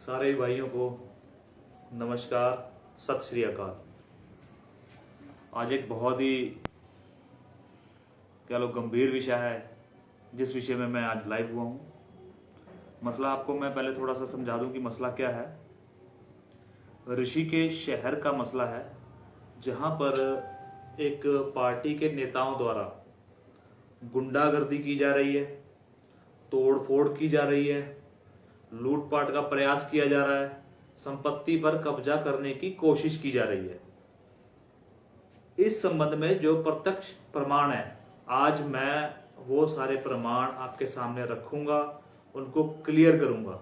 सारे भाइयों को नमस्कार, सत श्री अकाल। आज एक बहुत ही क्या लो गंभीर विषय है जिस विषय में मैं आज लाइव हुआ हूँ। मसला आपको मैं पहले थोड़ा सा समझा दूं कि मसला क्या है। ऋषिकेश शहर का मसला है जहाँ पर एक पार्टी के नेताओं द्वारा गुंडागर्दी की जा रही है, तोड़ फोड़ की जा रही है, लूटपाट का प्रयास किया जा रहा है, संपत्ति पर कब्जा करने की कोशिश की जा रही है। इस संबंध में जो प्रत्यक्ष प्रमाण है, आज मैं वो सारे प्रमाण आपके सामने रखूंगा, उनको क्लियर करूंगा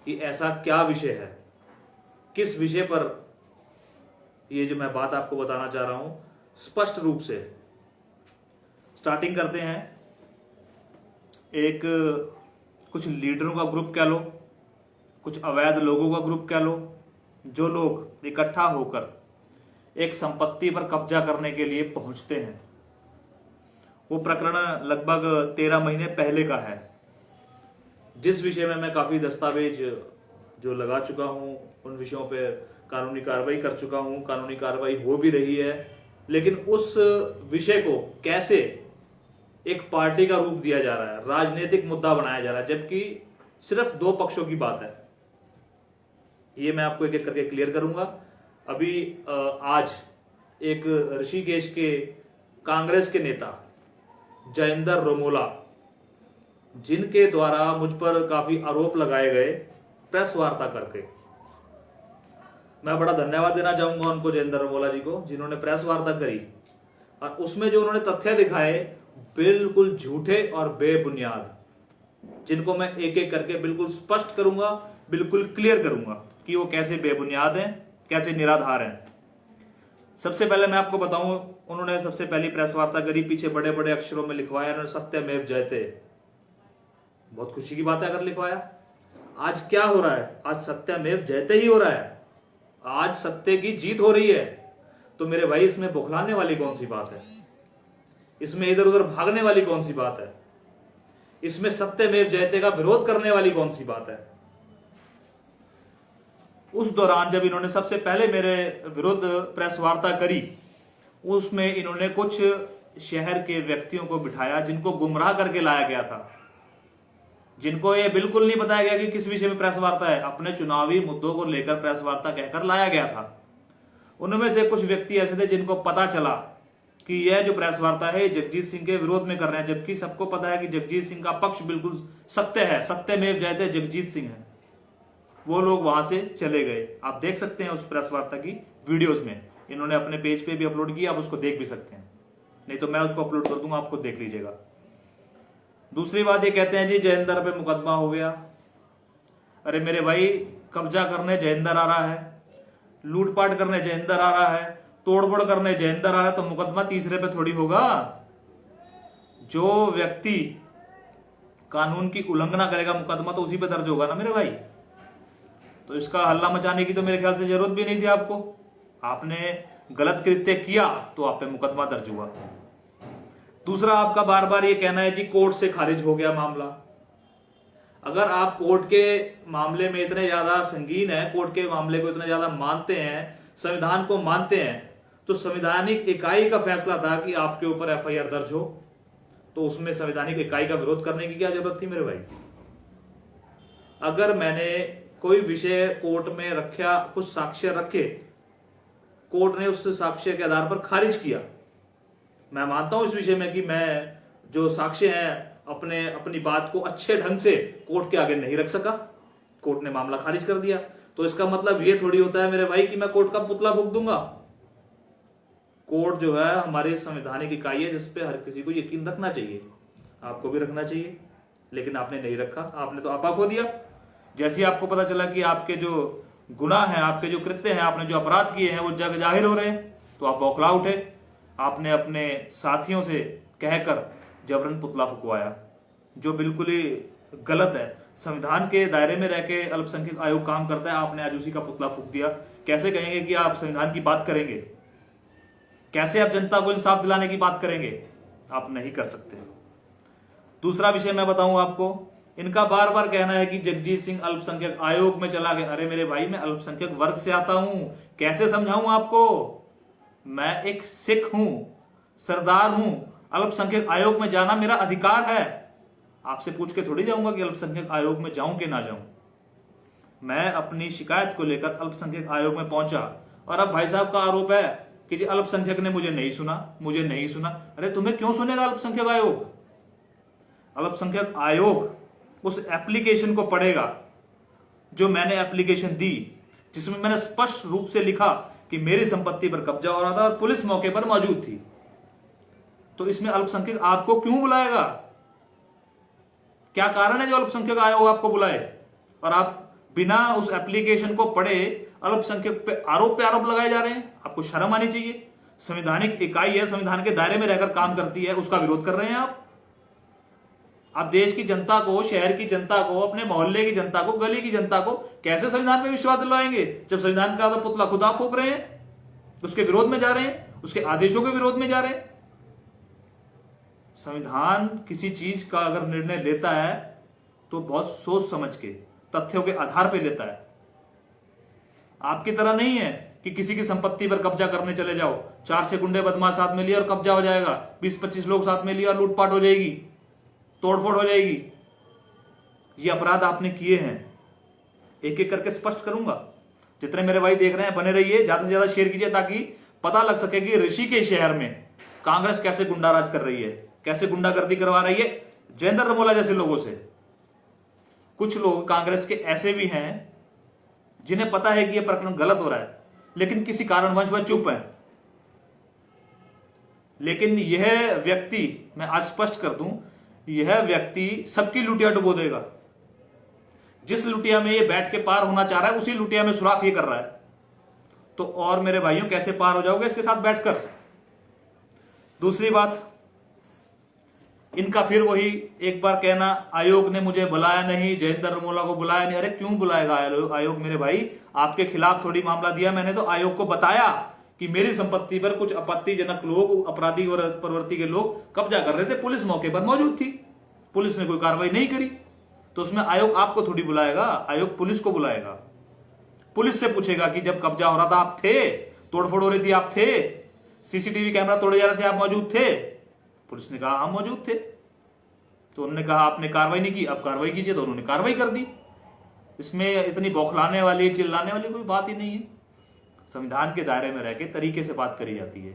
कि ऐसा क्या विषय है, किस विषय पर ये जो मैं बात आपको बताना चाह रहा हूं स्पष्ट रूप से। स्टार्टिंग करते हैं। एक कुछ लीडरों का ग्रुप कह लो, कुछ अवैध लोगों का ग्रुप कह लो, जो लोग इकट्ठा होकर एक संपत्ति पर कब्जा करने के लिए पहुंचते हैं। वो प्रकरण लगभग 13 महीने पहले का है, जिस विषय में मैं काफी दस्तावेज जो लगा चुका हूं, उन विषयों पे कानूनी कार्रवाई कर चुका हूं, कानूनी कार्रवाई हो भी रही है। लेकिन उस विषय को कैसे एक पार्टी का रूप दिया जा रहा है, राजनीतिक मुद्दा बनाया जा रहा है, जबकि सिर्फ दो पक्षों की बात है, ये मैं आपको एक एक करके क्लियर करूंगा। अभी आज एक ऋषिकेश के कांग्रेस के नेता जयेंद्र रोमोला, जिनके द्वारा मुझ पर काफी आरोप लगाए गए प्रेस वार्ता करके, मैं बड़ा धन्यवाद देना चाहूंगा उनको, जयेंद्र रोमोला जी को, जिन्होंने प्रेस वार्ता करी और उसमें जो उन्होंने तथ्य दिखाए बिल्कुल झूठे और बेबुनियाद, जिनको मैं एक एक करके बिल्कुल स्पष्ट करूंगा, बिल्कुल क्लियर करूंगा कि वो कैसे बेबुनियाद हैं, कैसे निराधार हैं। सबसे पहले मैं आपको बताऊं, उन्होंने सबसे पहली प्रेस वार्ता करी, पीछे बड़े बड़े अक्षरों में लिखवाया उन्होंने सत्यमेव जयते। बहुत खुशी की बात है अगर लिखवाया। आज क्या हो रहा है? आज सत्यमेव जयते ही हो रहा है, आज सत्य की जीत हो रही है। तो मेरे भाई, इसमें बौखलाने वाली कौन सी बात है? इसमें इधर उधर भागने वाली कौन सी बात है? इसमें सत्यमेव जयते का विरोध करने वाली कौन सी बात है? उस दौरान जब इन्होंने सबसे पहले मेरे विरुद्ध प्रेस वार्ता करी, उसमें इन्होंने कुछ शहर के व्यक्तियों को बिठाया जिनको गुमराह करके लाया गया था, जिनको ये बिल्कुल नहीं बताया गया कि किस विषय में प्रेस वार्ता है। अपने चुनावी मुद्दों को लेकर प्रेस वार्ता कहकर लाया गया था। उनमें से कुछ व्यक्ति ऐसे थे जिनको पता चला कि यह जो प्रेस वार्ता है जगजीत सिंह के विरोध में कर रहे हैं, जबकि सबको पता है कि जगजीत सिंह का पक्ष बिल्कुल सत्य है, सत्यमेव जयते जगजीत सिंह है। वो लोग वहां से चले गए। आप देख सकते हैं उस प्रेस वार्ता की वीडियोस में, इन्होंने अपने पेज पे भी अपलोड किया, आप उसको देख भी सकते हैं, नहीं तो मैं उसको अपलोड कर दूंगा, आपको देख लीजिएगा। दूसरी बात ये कहते हैं जी जयेंद्र पे मुकदमा हो गया। अरे मेरे भाई, कब्जा करने जयेंद्र आ रहा है, लूटपाट करने जयेंद्र आ रहा है, तोड़फोड़ करने जयेंद्र आ रहा है, तो मुकदमा तीसरे पे थोड़ी होगा। जो व्यक्ति कानून की उल्लंघना करेगा, मुकदमा तो उसी पे दर्ज होगा ना मेरे भाई। तो इसका हल्ला मचाने की तो मेरे ख्याल से जरूरत भी नहीं थी आपको। आपने गलत कृत्य किया तो आप पे मुकदमा दर्ज हुआ। दूसरा, आपका बार बार ये कहना है जी कोर्ट से खारिज हो गया मामला। अगर आप कोर्ट के मामले में इतने ज्यादा संगीन है, कोर्ट के मामले को इतना ज्यादा मानते हैं, संविधान को मानते हैं, तो संवैधानिक इकाई का फैसला था कि आपके ऊपर एफआईआर दर्ज हो, तो उसमें संवैधानिक इकाई का विरोध करने की क्या जरूरत थी मेरे भाई? अगर मैंने कोई विषय कोर्ट में रखा, कुछ साक्ष्य रखे, कोर्ट ने उस साक्ष्य के आधार पर खारिज किया, मैं मानता हूं इस विषय में कि मैं जो साक्ष्य हैं अपनी बात को अच्छे ढंग से कोर्ट के आगे नहीं रख सका, कोर्ट ने मामला खारिज कर दिया, तो इसका मतलब ये थोड़ी होता है मेरे भाई कि मैं कोर्ट का पुतला फूंक दूंगा। कोर्ट जो है हमारी संवैधानिक इकाई है जिसपे हर किसी को यकीन रखना चाहिए, आपको भी रखना चाहिए, लेकिन आपने नहीं रखा, आपने तो आपा खो दिया। जैसे ही आपको पता चला कि आपके जो गुनाह हैं, आपके जो कृत्य हैं, आपने जो अपराध किए हैं वो जग जाहिर हो रहे हैं, तो आप बौखला उठे। आपने अपने साथियों से कहकर जबरन पुतला फुकवाया, जो बिल्कुल ही गलत है। संविधान के दायरे में रह के अल्पसंख्यक आयोग काम करता है, आपने आज उसी का पुतला फूक दिया। कैसे कहेंगे कि आप संविधान की बात करेंगे? कैसे आप जनता को इंसाफ दिलाने की बात करेंगे? आप नहीं कर सकते। दूसरा विषय मैं बताऊं आपको, इनका बार बार कहना है कि जगजीत सिंह अल्पसंख्यक आयोग में चला गया। अरे मेरे भाई, मैं अल्पसंख्यक वर्ग से आता हूं, कैसे समझाऊं आपको? मैं एक सिख हूं, सरदार हूं। अल्पसंख्यक आयोग में जाना मेरा अधिकार है। आपसे पूछ के थोड़ी जाऊंगा कि अल्पसंख्यक आयोग में जाऊं कि ना जाऊं। मैं अपनी शिकायत को लेकर अल्पसंख्यक आयोग में पहुंचा और अब भाई साहब का आरोप है कि जी अल्पसंख्यक ने मुझे नहीं सुना। अरे तुम्हें क्यों सुनेगा अल्पसंख्यक आयोग? अल्पसंख्यक आयोग उस एप्लीकेशन को पढ़ेगा जो मैंने एप्लीकेशन दी, जिसमें मैंने स्पष्ट रूप से लिखा कि मेरी संपत्ति पर कब्जा हो रहा था और पुलिस मौके पर मौजूद थी। तो इसमें अल्पसंख्यक आपको क्यों बुलाएगा? क्या कारण है जो अल्पसंख्यक आयोग आपको बुलाए और आप बिना उस एप्लीकेशन को पढ़े अल्पसंख्यक पे आरोप लगाए जा रहे हैं? आपको शर्म आनी चाहिए। संवैधानिक इकाई है, संविधान के दायरे में रहकर काम करती है, उसका विरोध कर रहे हैं आप देश की जनता को, शहर की जनता को, अपने मोहल्ले की जनता को, गली की जनता को कैसे संविधान पे विश्वास दिलवाएंगे जब संविधान का तो पुतला खुद आप फूंक रहे हैं, उसके विरोध में जा रहे हैं, उसके आदेशों के विरोध में जा रहे हैं। संविधान किसी चीज का अगर निर्णय लेता है तो बहुत सोच समझ के, तथ्यों के आधार पर लेता है। आपकी तरह नहीं है कि किसी की संपत्ति पर कब्जा करने चले जाओ, 4-6 गुंडे बदमाश साथ में लिए और कब्जा हो जाएगा, 20-25 लोग साथ में लिए और लूटपाट हो जाएगी, तोड़फोड़ हो जाएगी। ये अपराध आपने किए हैं, एक एक करके स्पष्ट करूंगा। जितने मेरे भाई देख रहे हैं बने रहिए, ज्यादा से ज्यादा शेयर कीजिए ताकि पता लग सके कि ऋषिकेश शहर में कांग्रेस कैसे गुंडाराज कर रही है, कैसे गुंडागर्दी करवा रही है जयेंद्र रमोला जैसे लोगों से। कुछ लोग कांग्रेस के ऐसे भी हैं जिन्हें पता है कि यह प्रकरण गलत हो रहा है, लेकिन किसी कारणवश वह चुप है। लेकिन यह व्यक्ति, मैं आज स्पष्ट कर दूं, यह व्यक्ति सबकी लुटिया डुबो देगा। जिस लुटिया में ये बैठ के पार होना चाह रहा है उसी लुटिया में सुराख ये कर रहा है। तो और मेरे भाइयों कैसे पार हो जाओगे इसके साथ बैठकर? दूसरी बात, इनका फिर वही एक बार कहना, आयोग ने मुझे बुलाया नहीं, जयेंद्र रमोला को बुलाया नहीं। अरे क्यों बुलाएगा आयोग मेरे भाई? आपके खिलाफ थोड़ी मामला दिया मैंने, तो आयोग को बताया कि मेरी संपत्ति पर कुछ आपत्तिजनक लोग, अपराधी और प्रवृत्ति के लोग कब्जा कर रहे थे, पुलिस मौके पर मौजूद थी, पुलिस ने कोई कार्रवाई नहीं करी। तो उसमें आयोग आपको थोड़ी बुलाएगा, आयोग पुलिस को बुलाएगा। पुलिस से पूछेगा कि जब कब्जा हो रहा था आप थे, तोड़फोड़ हो रही थी आप थे, सीसीटीवी कैमरा तोड़े जा रहे थे आप मौजूद थे? पुलिस ने कहा हम मौजूद थे। तो उन्होंने कहा आपने कार्रवाई नहीं की, अब कार्रवाई कीजिए। तो उन्होंने कार्रवाई कर दी। इसमें इतनी बौखलाने वाली, चिल्लाने वाली कोई बात ही नहीं है। संविधान के दायरे में रह के तरीके से बात करी जाती है,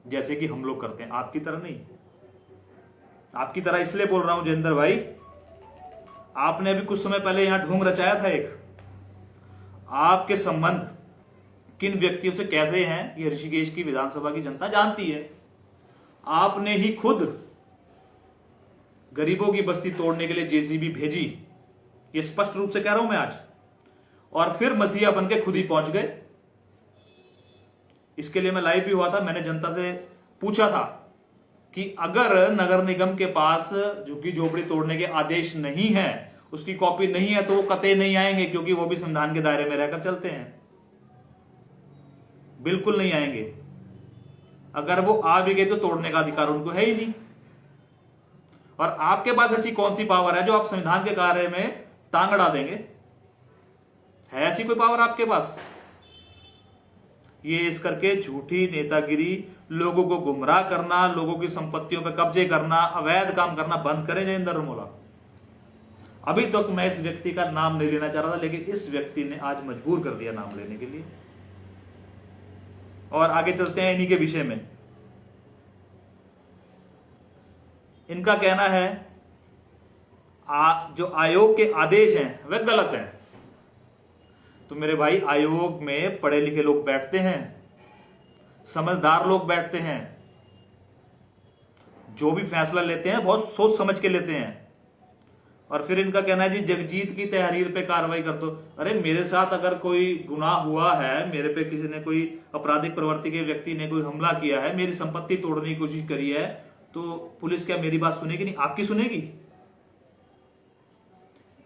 जैसे कि हम लोग करते हैं, आपकी तरह नहीं। आपकी तरह इसलिए बोल रहा हूं जयेंद्र भाई, आपने अभी कुछ समय पहले यहां ढोंग रचाया था एक। आपके संबंध किन व्यक्तियों से कैसे हैं ये ऋषिकेश की विधानसभा की जनता जानती है। आपने ही खुद गरीबों की बस्ती तोड़ने के लिए जेसीबी भेजी, ये स्पष्ट रूप से कह रहा हूं मैं आज, और फिर मसीहा बन के खुद ही पहुंच गए। इसके लिए मैं लाइव भी हुआ था। मैंने जनता से पूछा था कि अगर नगर निगम के पास झुग्गी झोपड़ी तोड़ने के आदेश नहीं है, उसकी कॉपी नहीं है, तो वो कतई नहीं आएंगे, क्योंकि वो भी संविधान के दायरे में रहकर चलते हैं। बिल्कुल नहीं आएंगे। अगर वो आ भी गए तो तोड़ने का अधिकार उनको है ही नहीं। और आपके पास ऐसी कौन सी पावर है जो आप संविधान के कार्य में टांग अड़ा देंगे? है ऐसी कोई पावर आपके पास? ये इस करके झूठी नेतागिरी, लोगों को गुमराह करना, लोगों की संपत्तियों पर कब्जे करना, अवैध काम करना बंद करें जयेंद्र रमोला। अभी तक मैं इस व्यक्ति का नाम नहीं लेना चाह रहा था, लेकिन इस व्यक्ति ने आज मजबूर कर दिया नाम लेने के लिए। और आगे चलते हैं इन्हीं के विषय में। इनका कहना है जो आयोग के आदेश हैं वे गलत हैं। तो मेरे भाई, आयोग में पढ़े लिखे लोग बैठते हैं, समझदार लोग बैठते हैं, जो भी फैसला लेते हैं बहुत सोच समझ के लेते हैं। और फिर इनका कहना है जी जगजीत की तहरीर पे कार्रवाई कर दो। अरे मेरे साथ अगर कोई गुनाह हुआ है, मेरे पे किसी ने, कोई आपराधिक प्रवृत्ति के व्यक्ति ने कोई हमला किया है, मेरी संपत्ति तोड़ने की कोशिश करी है, तो पुलिस क्या मेरी बात सुनेगी? नहीं, आपकी सुनेगी।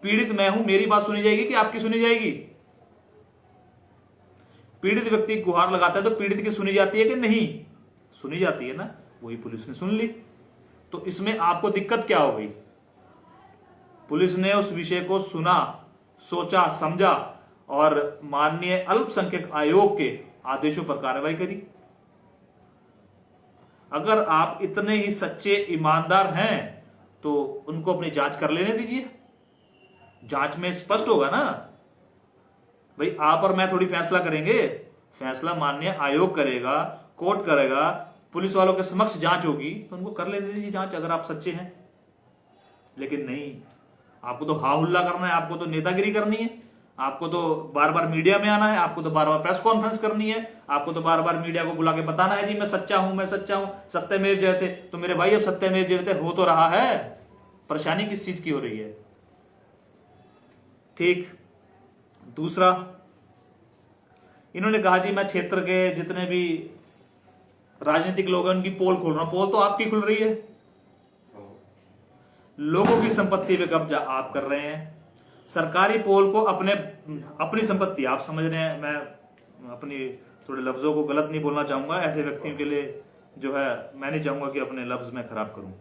पीड़ित मैं हूं, मेरी बात सुनी जाएगी कि आपकी सुनी जाएगी? पीड़ित व्यक्ति गुहार लगाता है तो पीड़ित की सुनी जाती है कि नहीं? सुनी जाती है ना। वही पुलिस ने सुन ली, तो इसमें आपको दिक्कत क्या हो गई? पुलिस ने उस विषय को सुना, सोचा, समझा और माननीय अल्पसंख्यक आयोग के आदेशों पर कार्रवाई करी। अगर आप इतने ही सच्चे ईमानदार हैं तो उनको अपनी जांच कर लेने दीजिए। जांच में स्पष्ट होगा ना भाई, आप और मैं थोड़ी फैसला करेंगे, फैसला माननीय आयोग करेगा, कोर्ट करेगा, पुलिस वालों के समक्ष जांच होगी, तो उनको कर लेने दीजिए जांच अगर आप सच्चे हैं। लेकिन नहीं, आपको तो हा हुल्ला करना है, आपको तो नेतागिरी करनी है, आपको तो बार बार मीडिया में आना है, आपको तो बार बार प्रेस कॉन्फ्रेंस करनी है, आपको तो बार बार मीडिया को बुला के बताना है जी मैं सच्चा हूं, मैं सच्चा हूं, सत्यमेव जयते। तो मेरे भाई अब सत्यमेव जयते हो तो रहा है, परेशानी किस चीज की हो रही है? ठीक। दूसरा, इन्होंने कहा जी मैं क्षेत्र के जितने भी राजनीतिक लोग हैं उनकी पोल खोल रहा हूं। पोल तो आपकी खुल रही है, लोगों की संपत्ति पे कब्जा आप कर रहे हैं। सरकारी पोल को अपनी संपत्ति आप समझ रहे हैं। मैं अपनी थोड़े लफ्जों को गलत नहीं बोलना चाहूंगा, ऐसे व्यक्तियों के लिए जो है मैं नहीं चाहूंगा कि अपने लफ्ज में खराब करूं।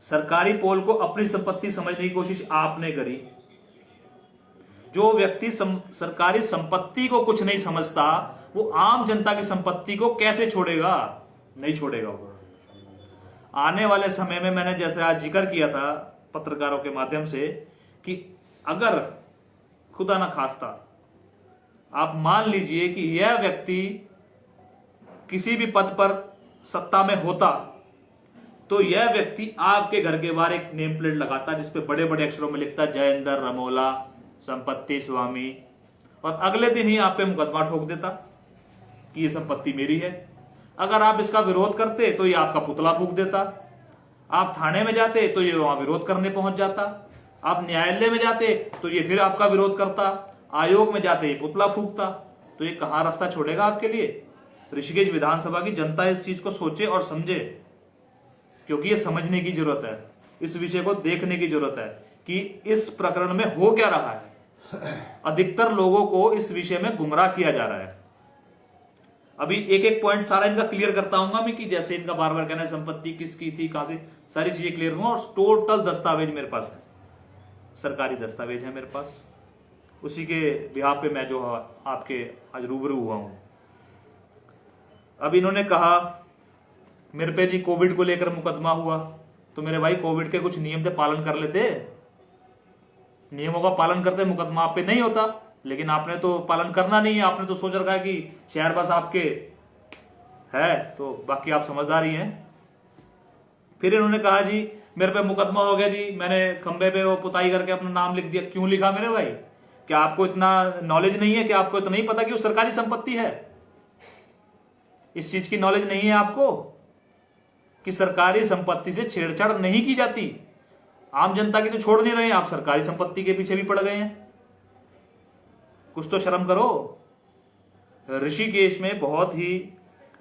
सरकारी पोल को अपनी संपत्ति समझने की कोशिश आपने करी। जो व्यक्ति सरकारी संपत्ति को कुछ नहीं समझता वो आम जनता की संपत्ति को कैसे छोड़ेगा? नहीं छोड़ेगा वो। आने वाले समय में मैंने जैसे आज जिक्र किया था पत्रकारों के माध्यम से कि अगर खुदा ना खास्ता आप मान लीजिए कि यह व्यक्ति किसी भी पद पर सत्ता में होता तो यह व्यक्ति आपके घर के बाहर एक नेम प्लेट लगाता जिसपे बड़े बड़े अक्षरों में लिखता जयेंद्र रमोला संपत्ति स्वामी, और अगले दिन ही आप पे मुकदमा ठोक देता कि ये संपत्ति मेरी है। अगर आप इसका विरोध करते तो ये आपका पुतला फूंक देता, आप थाने में जाते तो ये वहां विरोध करने पहुंच जाता, आप न्यायालय में जाते तो ये फिर आपका विरोध करता, आयोग में जाते ये पुतला फूंकता। तो ये कहां रास्ता छोड़ेगा आपके लिए? ऋषिकेश विधानसभा की जनता इस चीज को सोचे और समझे, क्योंकि ये समझने की जरूरत है, इस विषय को देखने की जरूरत है कि इस प्रकरण में हो क्या रहा है। अधिकतर लोगों को इस विषय में गुमराह किया जा रहा है। अभी एक एक पॉइंट सारा इनका क्लियर करता हूंगा मैं कि जैसे इनका बार बार कहना है संपत्ति किसकी थी, कहां से, सारी चीजें क्लियर हूं और टोटल दस्तावेज मेरे पास है, सरकारी दस्तावेज है मेरे पास। उसी के बिहाफ पे मैं जो आपके आज रूबरू हुआ हूं। अब इन्होंने कहा मेरे पे जी कोविड को लेकर मुकदमा हुआ, तो मेरे भाई कोविड के कुछ नियम थे पालन कर लेते, नियमों का पालन करते मुकदमा आप पे नहीं होता। लेकिन आपने तो पालन करना नहीं है, आपने तो सोच रखा है कि शहर बस आपके है, तो बाकी आप समझदार ही हैं। फिर इन्होंने कहा जी मेरे पे मुकदमा हो गया जी, मैंने खंबे पे वो पुताई करके अपना नाम लिख दिया। क्यों लिखा मेरे भाई? क्या आपको इतना नॉलेज नहीं है? कि आपको इतना नहीं पता कि वो सरकारी संपत्ति है? इस चीज की नॉलेज नहीं है आपको कि सरकारी संपत्ति से छेड़छाड़ नहीं की जाती। आम जनता की तो छोड़ नहीं रहे, आप सरकारी संपत्ति के पीछे भी पड़ गए हैं। कुछ तो शर्म करो। ऋषिकेश में बहुत ही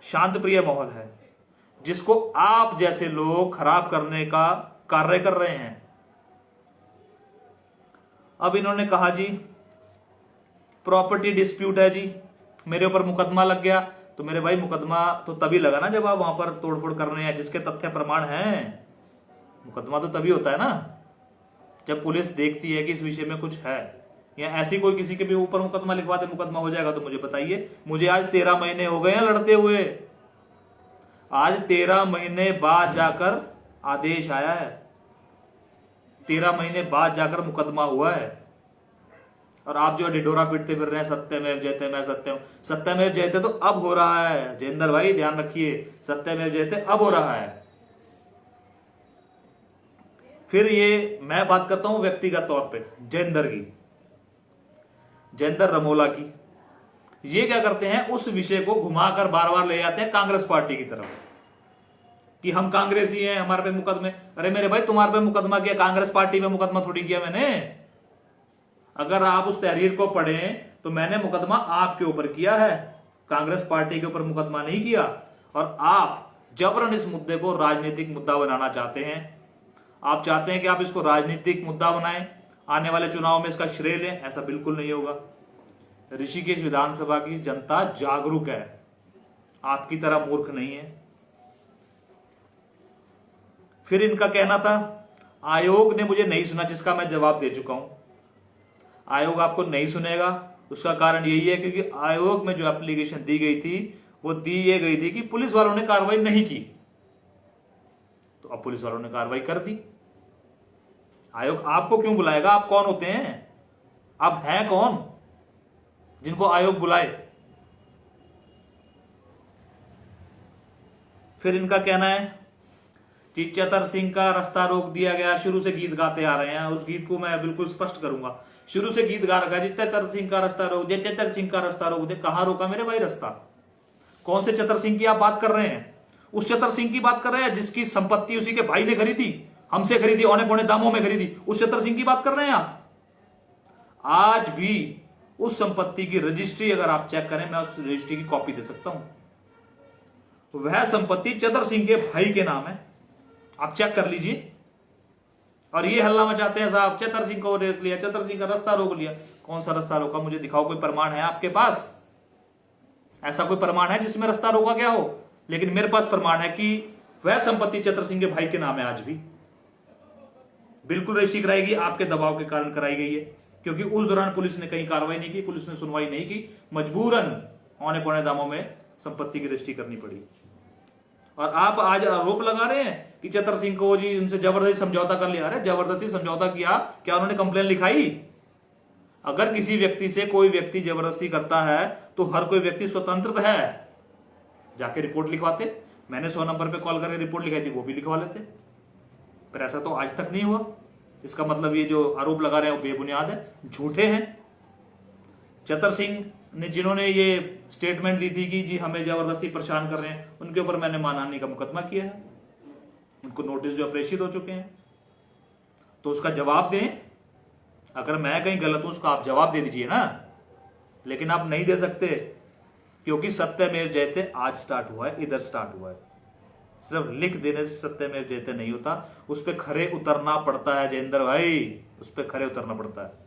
शांत प्रिय माहौल है जिसको आप जैसे लोग खराब करने का कार्य कर रहे हैं। अब इन्होंने कहा जी प्रॉपर्टी डिस्प्यूट है जी, मेरे ऊपर मुकदमा लग गया। तो मेरे भाई मुकदमा तो तभी लगा ना जब आप वहां पर तोड़फोड़ कर रहे हैं, जिसके तथ्य प्रमाण हैं। मुकदमा तो तभी होता है ना जब पुलिस देखती है कि इस विषय में कुछ है, या ऐसी कोई किसी के भी ऊपर मुकदमा लिखवा दे मुकदमा हो जाएगा। तो मुझे बताइए, मुझे आज 13 महीने हो गए हैं लड़ते हुए, आज 13 महीने बाद जाकर आदेश आया है, 13 महीने बाद जाकर मुकदमा हुआ है। और आप जो ढिढोरा पीटते फिर रहे हैं सत्यमेव जयते, मैं सत्य हूं। सत्यमेव जयते तो अब हो रहा है जयेंद्र भाई, ध्यान रखिए, सत्यमेव जयते अब हो रहा है। फिर ये मैं बात करता हूं व्यक्तिगत तौर पे जयेंद्र की, जयेंद्र रमोला की। ये क्या करते हैं, उस विषय को घुमाकर बार बार ले जाते हैं कांग्रेस पार्टी की तरफ कि हम कांग्रेसी हैं, हमारे पे मुकदमे। अरे मेरे भाई तुम्हारे पे मुकदमा किया, कांग्रेस पार्टी में मुकदमा थोड़ी किया मैंने। अगर आप उस तहरीर को पढ़ें तो मैंने मुकदमा आपके ऊपर किया है, कांग्रेस पार्टी के ऊपर मुकदमा नहीं किया। और आप जबरन इस मुद्दे को राजनीतिक मुद्दा बनाना चाहते हैं। आप चाहते हैं कि आप इसको राजनीतिक मुद्दा बनाएं, आने वाले चुनाव में इसका श्रेय लें। ऐसा बिल्कुल नहीं होगा। ऋषिकेश विधानसभा की जनता जागरूक है, आपकी तरह मूर्ख नहीं है। फिर इनका कहना था आयोग ने मुझे नहीं सुना, जिसका मैं जवाब दे चुका हूं। आयोग आपको नहीं सुनेगा, उसका कारण यही है क्योंकि आयोग में जो एप्लीकेशन दी गई थी वो दी ये गई थी कि पुलिस वालों ने कार्रवाई नहीं की। तो अब पुलिस वालों ने कार्रवाई कर दी। आयोग आपको क्यों बुलाएगा? आप कौन होते हैं? आप हैं कौन जिनको आयोग बुलाए? फिर इनका कहना है कि चतर सिंह का रास्ता रोक दिया गया। शुरू से गीत गाते आ रहे हैं, उस गीत को मैं बिल्कुल स्पष्ट करूंगा। शुरू से गीत गा रखा है, चतर सिंह का रास्ता रोक दे, चतर सिंह का रास्ता रोक दे। कहां रोका मेरे भाई रास्ता? कौन से चतर सिंह की आप बात कर रहे हैं? उस चतर सिंह की बात कर रहे हैं जिसकी संपत्ति उसी के भाई ने खरीदी, हमसे खरीदी, औने पौने दामों में खरीदी। उस चतर सिंह की बात कर रहे हैं आप? आज भी उस संपत्ति की रजिस्ट्री अगर आप चेक करें, मैं उस रजिस्ट्री की कॉपी दे सकता हूं। वह संपत्ति चतर सिंह के भाई के नाम है, आप चेक कर लीजिए। और ये हल्ला मचाते हैं साहब चतर सिंह को रोक लिया, चतर सिंह का रास्ता रोक लिया। कौन सा रास्ता रोका? मुझे दिखाओ, कोई प्रमाण है आपके पास? ऐसा कोई प्रमाण है जिसमें रास्ता रोका गया हो? लेकिन मेरे पास प्रमाण है कि वह संपत्ति चतर सिंह के भाई के नाम है। आज भी बिल्कुल रजिस्ट्री कराई गई, आपके दबाव के कारण कराई गई है, क्योंकि उस दौरान पुलिस ने कहीं कार्रवाई नहीं की, पुलिस ने सुनवाई नहीं की। मजबूरन औने पौने दामों में संपत्ति की रजिस्ट्री करनी पड़ी। और आप आज आरोप लगा रहे हैं कि चतर सिंह को जी उनसे जबरदस्ती समझौता कर लिया। अरे जबरदस्ती समझौता किया क्या? उन्होंने कंप्लेन लिखाई? अगर किसी व्यक्ति से कोई व्यक्ति जबरदस्ती करता है तो हर कोई व्यक्ति स्वतंत्र है, जाके रिपोर्ट लिखवाते। मैंने 100 नंबर पे कॉल करके रिपोर्ट लिखाई थी, वो भी लिखवा लेते। पर ऐसा तो आज तक नहीं हुआ। इसका मतलब ये जो आरोप लगा रहे हैं वो बेबुनियाद है, झूठे हैं। चतर सिंह ने जिन्होंने ये स्टेटमेंट दी थी कि जी हमें जबरदस्ती परेशान कर रहे हैं, उनके ऊपर मैंने मानहानि का मुकदमा किया है। उनको नोटिस जो प्रेषित हो चुके हैं, तो उसका जवाब दें। अगर मैं कहीं गलत हूं उसका आप जवाब दे दीजिए ना। लेकिन आप नहीं दे सकते, क्योंकि सत्यमेव जयते आज स्टार्ट हुआ है, इधर स्टार्ट हुआ है। सिर्फ लिख देने से सत्यमेव जयते नहीं होता, उस पर खरे उतरना पड़ता है जयेंद्र भाई, उस पर खरे उतरना पड़ता है।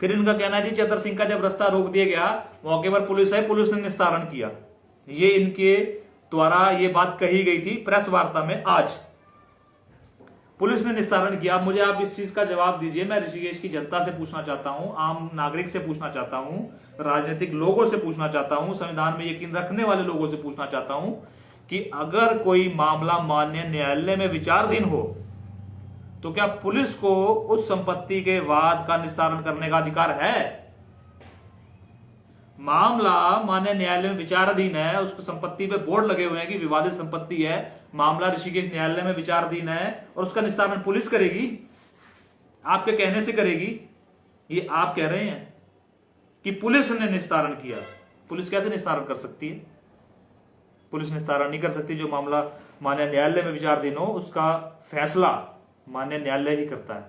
फिर इनका कहना है जी चतर सिंह का जब रास्ता रोक दिया गया, मौके पर पुलिस आई, पुलिस ने निस्तारण किया। ये इनके द्वारा ये बात कही गई थी प्रेस वार्ता में। आज पुलिस ने निस्तारण किया। मुझे आप इस चीज का जवाब दीजिए। मैं ऋषिकेश की जनता से पूछना चाहता हूं, आम नागरिक से पूछना चाहता हूं, राजनीतिक लोगों से पूछना चाहता हूं, संविधान में यकीन रखने वाले लोगों से पूछना चाहता हूं कि अगर कोई मामला माननीय न्यायालय में विचाराधीन हो तो क्या पुलिस को उस संपत्ति के वाद का निस्तारण करने का अधिकार है? मामला माननीय न्यायालय में विचाराधीन है, उसको संपत्ति पे बोर्ड लगे हुए हैं कि विवादित संपत्ति है, मामला ऋषिकेश न्यायालय में विचाराधीन है और उसका निस्तारण पुलिस करेगी, आपके कहने से करेगी। ये आप कह रहे हैं कि पुलिस ने निस्तारण किया। पुलिस कैसे निस्तारण कर सकती है? पुलिस निस्तारण नहीं कर सकती। जो मामला माननीय न्यायालय में विचाराधीन हो उसका फैसला माननीय न्यायालय ही करता है,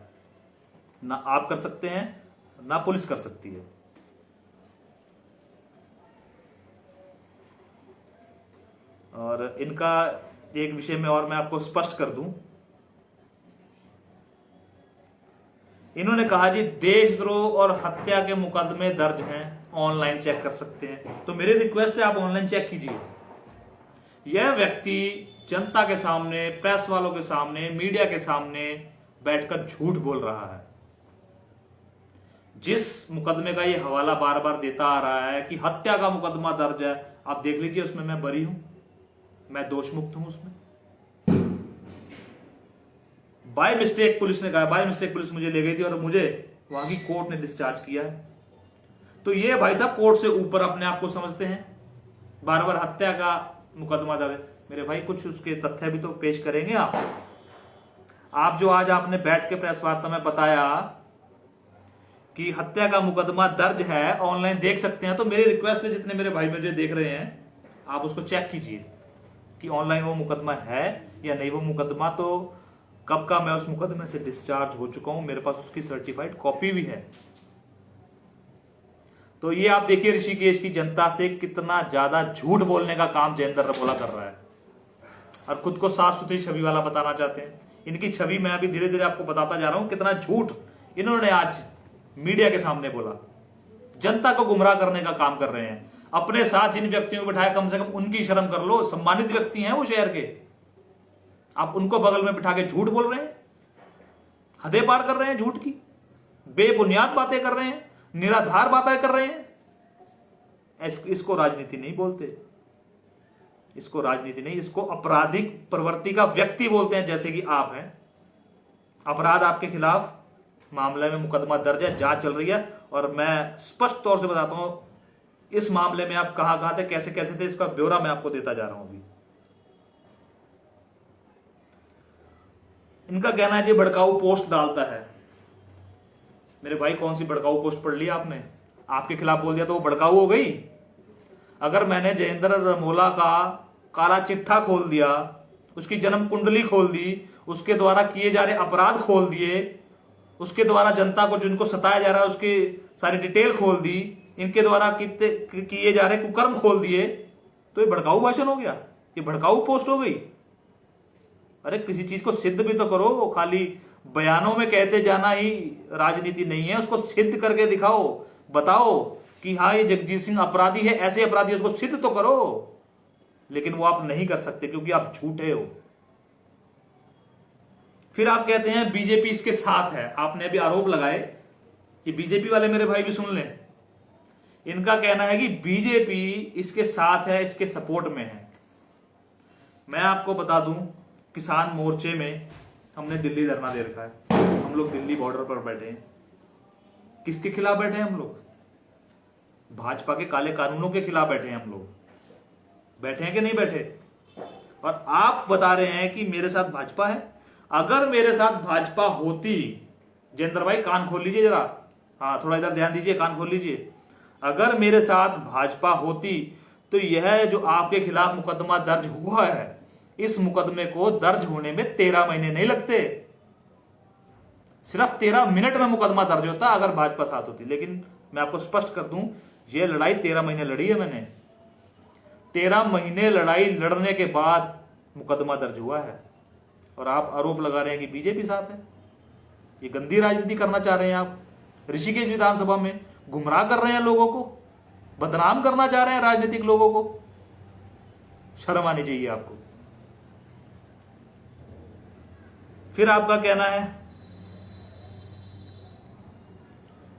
ना आप कर सकते हैं ना पुलिस कर सकती है। और इनका एक विषय में और मैं आपको स्पष्ट कर दूं, इन्होंने कहा जी देशद्रोह और हत्या के मुकदमे दर्ज हैं, ऑनलाइन चेक कर सकते हैं। तो मेरी रिक्वेस्ट है आप ऑनलाइन चेक कीजिए। यह व्यक्ति जनता के सामने, प्रेस वालों के सामने, मीडिया के सामने बैठकर झूठ बोल रहा है। जिस मुकदमे का ये हवाला बार बार देता आ रहा है कि हत्या का मुकदमा दर्ज है, आप देख लीजिए उसमें मैं बरी हूं, मैं दोष मुक्त हूं। उसमें बाय मिस्टेक पुलिस ने कहा, बाय मिस्टेक पुलिस मुझे ले गई थी और मुझे वहां की कोर्ट ने डिस्चार्ज किया है। तो ये भाई साहब कोर्ट से ऊपर अपने आप को समझते हैं, बार बार हत्या का मुकदमा दर्ज। मेरे भाई कुछ उसके तथ्य भी तो पेश करेंगे आप जो आज आपने बैठ के प्रेस वार्ता में बताया कि हत्या का मुकदमा दर्ज है, ऑनलाइन देख सकते हैं। तो मेरी रिक्वेस्ट है जितने मेरे भाई मुझे देख रहे हैं, आप उसको चेक कीजिए कि ऑनलाइन वो मुकदमा है या नहीं। वो मुकदमा तो कब का मैं उस मुकदमे से डिस्चार्ज हो चुका हूं, मेरे पास उसकी सर्टिफाइड कॉपी भी है। तो ये आप देखिए ऋषिकेश की जनता से कितना ज्यादा झूठ बोलने का काम जयेंद्र रमोला कर रहा है और खुद को साफ सुथरी छवि वाला बताना चाहते हैं। इनकी छवि मैं अभी धीरे धीरे आपको बताता जा रहा हूं, कितना झूठ इन्होंने आज मीडिया के सामने बोला। जनता को गुमराह करने का काम कर रहे हैं। अपने साथ जिन व्यक्तियों को बिठाया, कम से कम उनकी शर्म कर लो। सम्मानित व्यक्ति हैं वो शहर के, आप उनको बगल में बिठा के झूठ बोल रहे हैं, हदें पार कर रहे हैं झूठ की, बेबुनियाद बातें कर रहे हैं, निराधार बातें कर रहे हैं। इसको राजनीति नहीं बोलते, इसको राजनीति नहीं, इसको आपराधिक प्रवृत्ति का व्यक्ति बोलते हैं, जैसे कि आप हैं। अपराध आपके खिलाफ मामले में मुकदमा दर्ज है, जांच चल रही है, और मैं स्पष्ट तौर से बताता हूं इस मामले में आप कहां कहां थे, कैसे कैसे थे, इसका ब्यौरा मैं आपको देता जा रहा हूं अभी। इनका कहना है जी भड़काऊ पोस्ट डालता है। मेरे भाई कौन सी भड़काऊ पोस्ट पढ़ ली आपने? आपके खिलाफ बोल दिया तो वो भड़काऊ हो गई? अगर मैंने जयेंद्र रमोला का काला चिट्ठा खोल दिया, उसकी जन्म कुंडली खोल दी, उसके द्वारा किए जा रहे अपराध खोल दिए, उसके द्वारा जनता को जिनको सताया जा रहा है उसकी सारी डिटेल खोल दी, इनके द्वारा किए जा रहे कुकर्म खोल दिए, तो ये भड़काऊ भाषण हो गया, ये भड़काऊ पोस्ट हो गई। अरे किसी चीज को सिद्ध भी तो करो, खाली बयानों में कहते जाना ही राजनीति नहीं है, उसको सिद्ध करके दिखाओ, बताओ कि हाँ ये जगजीत सिंह अपराधी है, ऐसे अपराधी है, उसको सिद्ध तो करो। लेकिन वो आप नहीं कर सकते क्योंकि आप झूठे हो। फिर आप कहते हैं बीजेपी इसके साथ है। आपने अभी आरोप लगाए कि बीजेपी वाले मेरे भाई भी सुन लें, इनका कहना है कि बीजेपी इसके साथ है, इसके सपोर्ट में है। मैं आपको बता दूं, किसान मोर्चे में हमने दिल्ली धरना दे रखा है, हम लोग दिल्ली बॉर्डर पर बैठे हैं। किसके खिलाफ बैठे हैं हम लोग? भाजपा के काले कानूनों के खिलाफ बैठे हैं हम लोग। बैठे हैं कि नहीं बैठे? और आप बता रहे हैं कि मेरे साथ भाजपा है। अगर मेरे साथ भाजपा होती, जयेंद्र भाई कान खोल लीजिए जरा, हाँ थोड़ा इधर ध्यान दीजिए, कान खोल लीजिए। अगर मेरे साथ भाजपा होती तो यह जो आपके खिलाफ मुकदमा दर्ज हुआ है, इस मुकदमे को दर्ज होने में 13 महीने नहीं लगते, सिर्फ 13 मिनट में मुकदमा दर्ज होता अगर भाजपा साथ होती। लेकिन मैं आपको स्पष्ट कर दूं, यह लड़ाई 13 महीने लड़ी है मैंने। 13 महीने लड़ाई लड़ने के बाद मुकदमा दर्ज हुआ है, और आप आरोप लगा रहे हैं कि बीजेपी साथ है। ये गंदी राजनीति करना चाह रहे हैं आप। ऋषिकेश विधानसभा में गुमराह कर रहे हैं लोगों को, बदनाम करना चाह रहे हैं राजनीतिक लोगों को। शर्म आनी चाहिए आपको। फिर आपका कहना है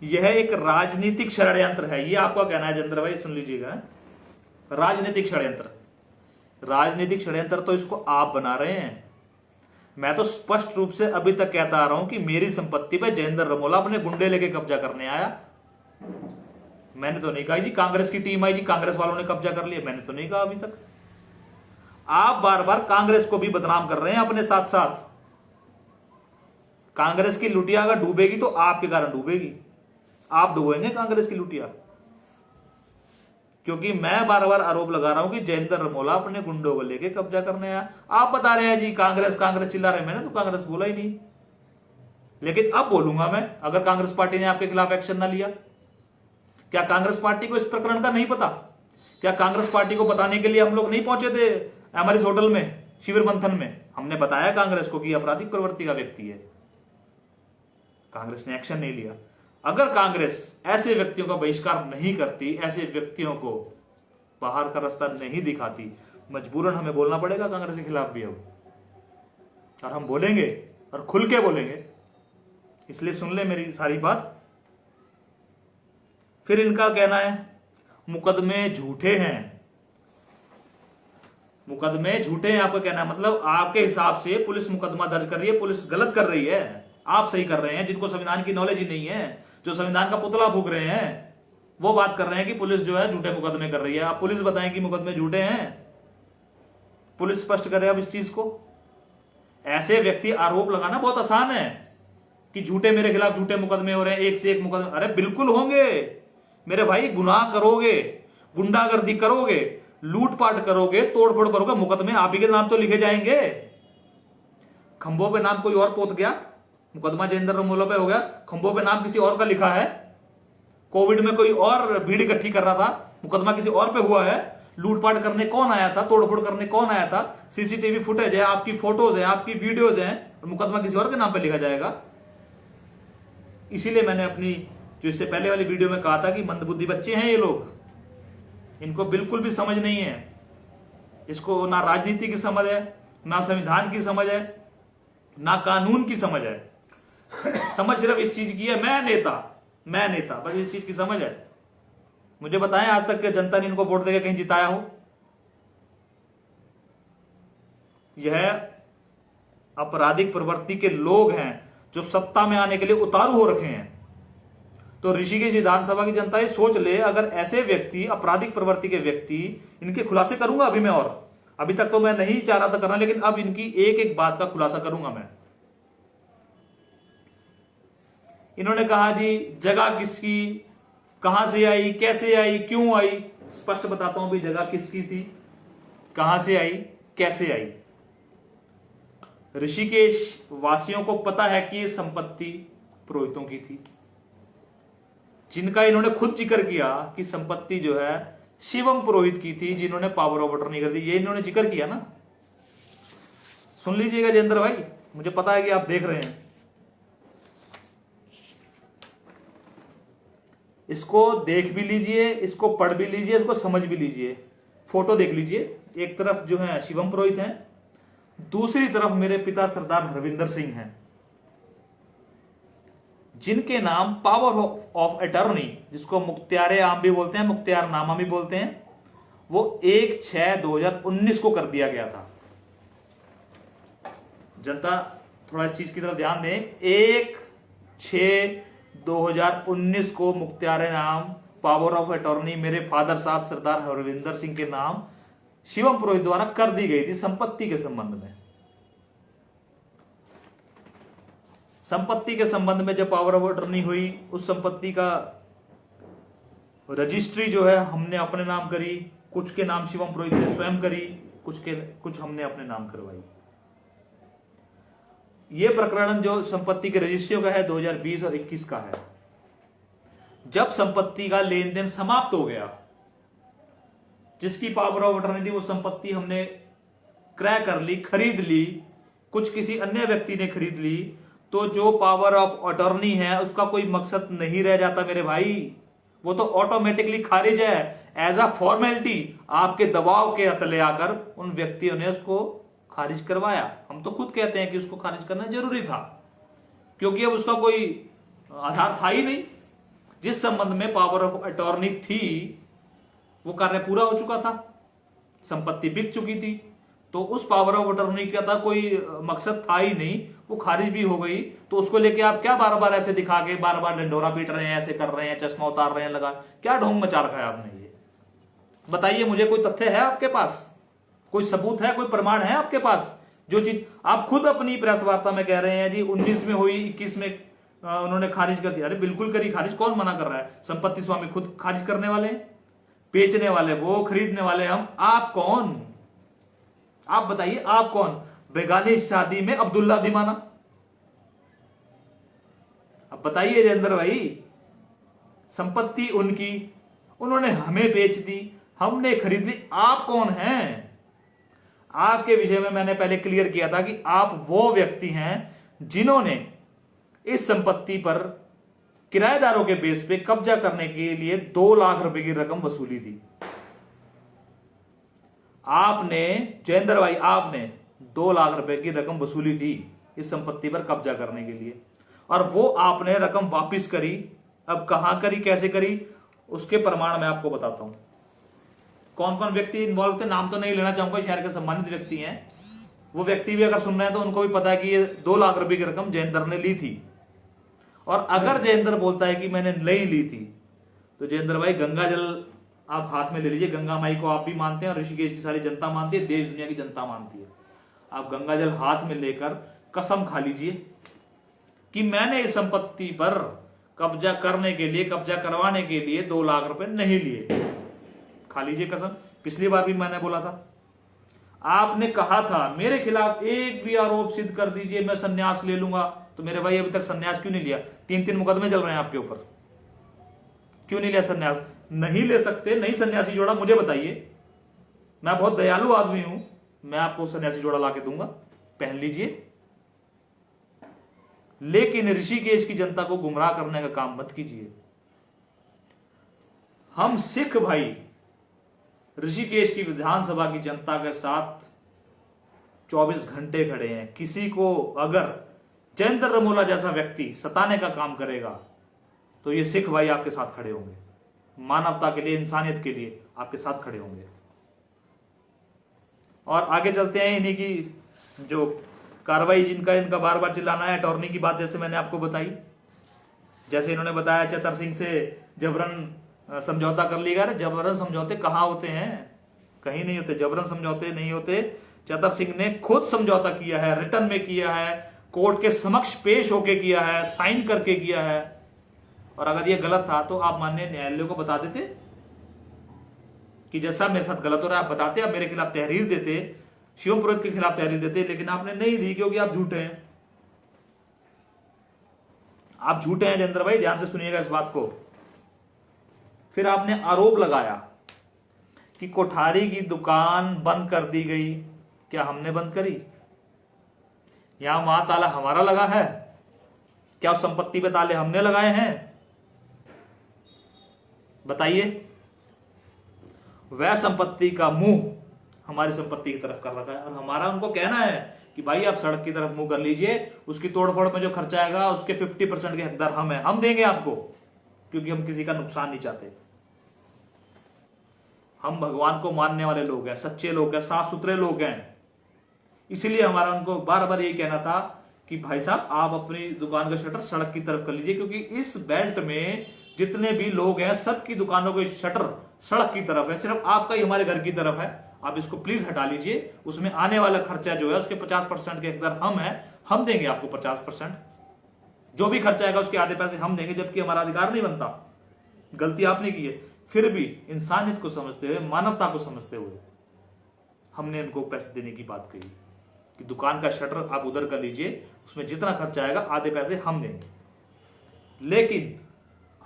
यह एक राजनीतिक षड्यंत्र है, यह आपका कहना है जयेंद्र भाई, सुन लीजिएगा। राजनीतिक षड्यंत्र, राजनीतिक षड्यंत्र तो इसको आप बना रहे हैं। मैं तो स्पष्ट रूप से अभी तक कहता आ रहा हूं कि मेरी संपत्ति पे जयेंद्र रमोला अपने गुंडे लेके कब्जा करने आया। मैंने तो नहीं कहा जी कांग्रेस की टीम आई जी, कांग्रेस वालों ने कब्जा कर लिया, मैंने तो नहीं कहा अभी तक। आप बार बार कांग्रेस को भी बदनाम कर रहे हैं अपने साथ साथ। कांग्रेस की लुटिया अगर डूबेगी तो आपके कारण डूबेगी, आप डूबेंगे कांग्रेस की लुटिया। क्योंकि मैं बार बार आरोप लगा रहा हूं कि जयेंद्र रमोला अपने गुंडों को लेके कब्जा करने आया। आप बता रहे हैं जी कांग्रेस कांग्रेस चिल्ला रहे हैं, मैंने तो कांग्रेस बोला ही नहीं। लेकिन अब बोलूंगा मैं, अगर कांग्रेस पार्टी ने आपके खिलाफ एक्शन ना लिया। क्या कांग्रेस पार्टी को इस प्रकरण का नहीं पता? क्या कांग्रेस पार्टी को बताने के लिए हम लोग नहीं पहुंचे थे एमआरएस होटल में, शिविर मंथन में? हमने बताया कांग्रेस को कि आपराधिक प्रवृत्ति का व्यक्ति है। कांग्रेस ने एक्शन नहीं लिया। अगर कांग्रेस ऐसे व्यक्तियों का बहिष्कार नहीं करती, ऐसे व्यक्तियों को बाहर का रास्ता नहीं दिखाती, मजबूरन हमें बोलना पड़ेगा कांग्रेस के खिलाफ भी अब, और हम बोलेंगे और खुल के बोलेंगे। इसलिए सुन ले मेरी सारी बात। फिर इनका कहना है मुकदमे झूठे हैं, मुकदमे झूठे हैं आपका कहना है। मतलब आपके हिसाब से पुलिस मुकदमा दर्ज कर रही है, पुलिस गलत कर रही है, आप सही कर रहे हैं। जिनको संविधान की नॉलेज ही नहीं है, जो संविधान का पुतला फूंक रहे हैं, वो बात कर रहे हैं कि पुलिस जो है झूठे मुकदमे कर रही है। आप पुलिस बताएं कि मुकदमे झूठे हैं, पुलिस स्पष्ट करे अब इस चीज को। ऐसे व्यक्ति आरोप लगाना बहुत आसान है कि झूठे मेरे खिलाफ झूठे मुकदमे हो रहे हैं, एक से एक मुकदमे। अरे बिल्कुल होंगे मेरे भाई, गुनाह करोगे, गुंडागर्दी करोगे, लूटपाट करोगे, तोड़फोड़ करोगे, मुकदमे आप ही के नाम तो लिखे जाएंगे। खंभों पे नाम कोई और पोत गया, मुकदमा जयेंद्र रमोला पे हो गया, खंभों पे नाम किसी और का लिखा है। कोविड में कोई और भीड़ इकट्ठी कर रहा था, मुकदमा किसी और पे हुआ है। लूटपाट करने कौन आया था, तोड़फोड़ करने कौन आया था, सीसीटीवी फुटेज है, आपकी फोटोज है, आपकी वीडियोज हैं, मुकदमा किसी और के नाम पे लिखा जाएगा। इसीलिए मैंने अपनी जो इससे पहले वाली वीडियो में कहा था कि मंदबुद्धि बच्चे हैं ये लोग, इनको बिल्कुल भी समझ नहीं है। इसको ना राजनीति की समझ है, ना संविधान की समझ है, ना कानून की समझ है। समझ सिर्फ इस चीज की है, मैं नेता, बस इस चीज की समझ है। मुझे बताएं आज तक के जनता ने इनको वोट देकर कहीं जिताया हो? यह आपराधिक प्रवृत्ति के लोग हैं जो सत्ता में आने के लिए उतारू हो रखे हैं। तो ऋषिकेश विधानसभा की जनता ये सोच ले, अगर ऐसे व्यक्ति, आपराधिक प्रवृत्ति के व्यक्ति, इनके खुलासे करूंगा अभी मैं, और अभी तक तो मैं नहीं चाह रहा था करना, लेकिन अब इनकी एक एक बात का खुलासा करूंगा मैं। इन्होंने कहा जी जगह किसकी, कहां से आई, कैसे आई, क्यों आई। स्पष्ट बताता हूं भी, जगह किसकी थी, कहां से आई, कैसे आई। ऋषिकेश वासियों को पता है कि ये संपत्ति पुरोहितों की थी, जिनका इन्होंने खुद जिक्र किया कि संपत्ति जो है शिवम पुरोहित की थी, जिन्होंने पावर ऑफ अटॉर्नी कर दी। ये इन्होंने जिक्र किया ना, सुन लीजिएगा जयेंद्र भाई, मुझे पता है कि आप देख रहे हैं। इसको देख भी लीजिए, इसको पढ़ भी लीजिए, इसको समझ भी लीजिए। फोटो देख लीजिए, एक तरफ जो है शिवम पुरोहित हैं, दूसरी तरफ मेरे पिता सरदार हरविंदर सिंह हैं, जिनके नाम पावर ऑफ अटॉर्नी, जिसको मुख्तियार आम भी बोलते हैं, मुख्तियार नामा भी बोलते हैं, वो 1/6/2019 को कर दिया गया था। जनता थोड़ा इस चीज की तरफ ध्यान दें। 1/6/2019 को मुख्तियार नाम, पावर ऑफ अटॉर्नी मेरे फादर साहब सरदार हरविंदर सिंह के नाम शिवम पुरोहित द्वारा कर दी गई थी संपत्ति के संबंध में। संपत्ति के संबंध में जब पावर ऑफ अटॉर्नी हुई, उस संपत्ति का रजिस्ट्री जो है हमने अपने नाम करी, कुछ के नाम शिवम पुरोहित ने स्वयं करी, कुछ हमने अपने नाम करवाई। यह प्रकरण जो संपत्ति के रजिस्ट्रियों का है 2020 और 21 का है। जब संपत्ति का लेन देन समाप्त हो गया, जिसकी पावर ऑफ अटॉर्नी थी वो संपत्ति हमने क्रय कर ली, खरीद ली, कुछ किसी अन्य व्यक्ति ने खरीद ली, तो जो पावर ऑफ अटॉर्नी है उसका कोई मकसद नहीं रह जाता मेरे भाई, वो तो ऑटोमेटिकली खारिज है। एज अ फॉर्मेलिटी आपके दबाव के तले आकर उन व्यक्तियों ने उसको खारिज करवाया। हम तो खुद कहते हैं कि उसको खारिज करना जरूरी था, क्योंकि अब उसका कोई आधार था ही नहीं। जिस संबंध में पावर ऑफ अटॉर्नी थी वो कार्य पूरा हो चुका था, संपत्ति बिक चुकी थी, तो उस पावर ऑफ अटॉर्नी का कोई मकसद था ही नहीं, वो खारिज भी हो गई। तो उसको लेके आप क्या बार बार ऐसे दिखा के बार बार डंडोरा पीट रहे हैं, ऐसे कर रहे हैं, चश्मा उतार रहे हैं लगा, क्या ढोंग मचा रखा है आपने? ये बताइए मुझे, कोई तथ्य है आपके पास, कोई सबूत है, कोई प्रमाण है आपके पास? जो चीज आप खुद अपनी प्रेस वार्ता में कह रहे हैं जी 19 में हुई, 21 में उन्होंने खारिज कर दिया। अरे बिल्कुल करी खारिज, कौन मना कर रहा है? संपत्ति स्वामी खुद खारिज करने वाले, बेचने वाले वो, खरीदने वाले हम। आप कौन? आप बताइए, आप कौन? बेगानी शादी में अब्दुल्ला दीवाना। अब बताइए जयेंद्र भाई, संपत्ति उनकी, उन्होंने हमें बेच दी, हमने खरीद ली, आप कौन हैं? आपके विषय में मैंने पहले क्लियर किया था कि आप वो व्यक्ति हैं जिन्होंने इस संपत्ति पर किराएदारों के बेस पे कब्जा करने के लिए 2 लाख रुपए की रकम वसूली थी। आपने, जयेंद्र भाई, आपने 2 लाख रुपए की रकम वसूली थी इस संपत्ति पर कब्जा करने के लिए, और वो आपने रकम वापस करी। अब कहां करी, कैसे करी, उसके प्रमाण मैं आपको बताता हूं। कौन कौन व्यक्ति इन्वॉल्व थे, नाम तो नहीं लेना चाहूंगा, शहर के सम्मानित व्यक्ति हैं। वो व्यक्ति भी अगर सुन रहे हैं तो उनको भी पता है कि ये 2 लाख रुपए की रकम जयेंद्र ने ली थी। और अगर जयेंद्र बोलता है कि मैंने नहीं ली थी, तो जयेंद्र भाई गंगा जल आप हाथ में ले लीजिए। गंगा माई को आप भी मानते हैं और ऋषिकेश की सारी जनता मानती है, देश दुनिया की जनता मानती है। आप गंगा जल हाथ में लेकर कसम खा लीजिए कि मैंने इस संपत्ति पर कब्जा करने के लिए, कब्जा करवाने के लिए 2 लाख रुपए नहीं लिए। खा लीजिए कसम। पिछली बार भी मैंने बोला था, आपने कहा था मेरे खिलाफ एक भी आरोप सिद्ध कर दीजिए, मैं संन्यास ले लूंगा। तो मेरे भाई अभी तक संन्यास क्यों नहीं लिया? 3 मुकदमे चल रहे हैं आपके ऊपर, क्यों नहीं लिया संन्यास? नहीं ले सकते, नहीं सन्यासी जोड़ा, मुझे बताइए। मैं बहुत दयालु आदमी हूं, मैं आपको सन्यासी जोड़ा लाके दूंगा, पहन लीजिए। लेकिन ऋषिकेश की जनता को गुमराह करने का काम मत कीजिए। हम सिख भाई ऋषिकेश की विधानसभा की जनता के साथ 24 घंटे खड़े हैं। किसी को अगर जयेंद्र रमोला जैसा व्यक्ति सताने का काम करेगा तो ये सिख भाई आपके साथ खड़े होंगे, मानवता के लिए, इंसानियत के लिए आपके साथ खड़े होंगे। और आगे चलते हैं इन्हीं की जो कार्रवाई, जिनका इनका बार बार चिल्लाना है, अटॉर्नी की बात जैसे मैंने आपको बताई, जैसे इन्होंने बताया चतर सिंह से जबरन समझौता कर लिया गया। जबरन समझौते कहाँ होते हैं? कहीं नहीं होते, जबरन समझौते नहीं होते। चतर सिंह ने खुद समझौता किया है, रिटर्न में किया है, कोर्ट के समक्ष पेश होके किया है, साइन करके किया है। और अगर ये गलत था तो आप माननीय न्यायालय को बता देते कि जैसा मेरे साथ गलत हो रहा है आप बताते, आप मेरे खिलाफ तहरीर देते, शिवम पुरोहित के खिलाफ तहरीर देते, लेकिन आपने नहीं दी क्योंकि आप झूठे हैं। आप झूठे हैं जयेंद्र भाई, ध्यान से सुनिएगा इस बात को। फिर आपने आरोप लगाया कि कोठारी की दुकान बंद कर दी गई। क्या हमने बंद करी? यहां वहां ताला हमारा लगा है? क्या उस संपत्ति पे ताले हमने लगाए हैं? बताइए। वह संपत्ति का मुंह हमारी संपत्ति की तरफ कर रखा है और हमारा उनको कहना है कि भाई आप सड़क की तरफ मुंह कर लीजिए, उसकी तोड़फोड़ में जो खर्चा आएगा उसके 50% के हकदार हम हैं, हम देंगे आपको, क्योंकि हम किसी का नुकसान नहीं चाहते। हम भगवान को मानने वाले लोग हैं, सच्चे लोग हैं, साफ सुथरे लोग हैं। इसीलिए हमारा उनको बार बार यही कहना था कि भाई साहब आप अपनी दुकान का शटर सड़क की तरफ कर लीजिए, क्योंकि इस बेल्ट में जितने भी लोग हैं सबकी दुकानों के शटर सड़क की तरफ है, सिर्फ आपका ही हमारे घर की तरफ है। आप इसको प्लीज हटा लीजिए, उसमें आने वाला खर्चा जो है उसके 50% के हकदार हम हैं, हम देंगे आपको 50%। जो भी खर्चा आएगा उसके आधे पैसे हम देंगे, जबकि हमारा अधिकार नहीं बनता। गलती आपने की है, फिर भी इंसानियत को समझते हुए, मानवता को समझते हुए हमने इनको पैसे देने की बात कही कि दुकान का शटर आप उधर कर लीजिए, उसमें जितना खर्चा आएगा आधे पैसे हम देंगे। लेकिन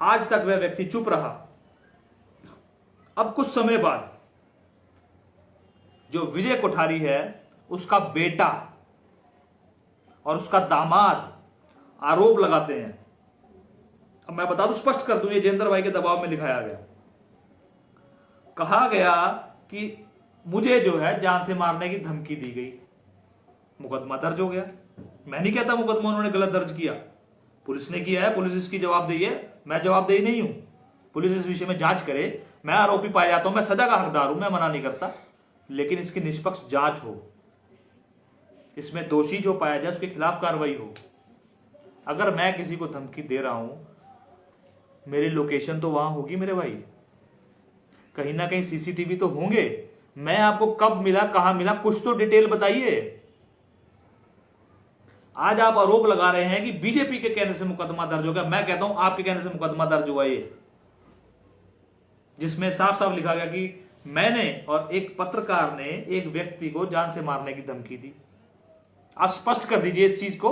आज तक वह व्यक्ति चुप रहा। अब कुछ समय बाद जो विजय कोठारी है उसका बेटा और उसका दामाद आरोप लगाते हैं। अब मैं बता दूं, स्पष्ट कर दूं, ये जयेंद्र भाई के दबाव में लिखाया गया। कहा गया कि मुझे जो है जान से मारने की धमकी दी गई। मुकदमा दर्ज हो गया। मैं नहीं कहता मुकदमा उन्होंने गलत दर्ज किया, पुलिस ने किया है, पुलिस इसकी जवाबदेही है, मैं जवाबदेही नहीं हूं। पुलिस इस विषय में जांच करे, मैं आरोपी पाया जाता हूं, मैं सजा का हकदार हूं, मैं मना नहीं करता, लेकिन इसकी निष्पक्ष जांच हो, इसमें दोषी जो पाया जाए उसके खिलाफ कार्रवाई हो। अगर मैं किसी को धमकी दे रहा हूं, मेरी लोकेशन तो वहां होगी मेरे भाई, कहीं ना कहीं सीसीटीवी तो होंगे। मैं आपको कब मिला, कहां मिला, कुछ तो डिटेल बताइए। आज आप आरोप लगा रहे हैं कि बीजेपी के कहने से मुकदमा दर्ज हो गया। मैं कहता हूं आपके कहने से मुकदमा दर्ज हुआ ये, जिसमें साफ साफ लिखा गया कि मैंने और एक पत्रकार ने एक व्यक्ति को जान से मारने की धमकी दी। आप स्पष्ट कर दीजिए इस चीज को।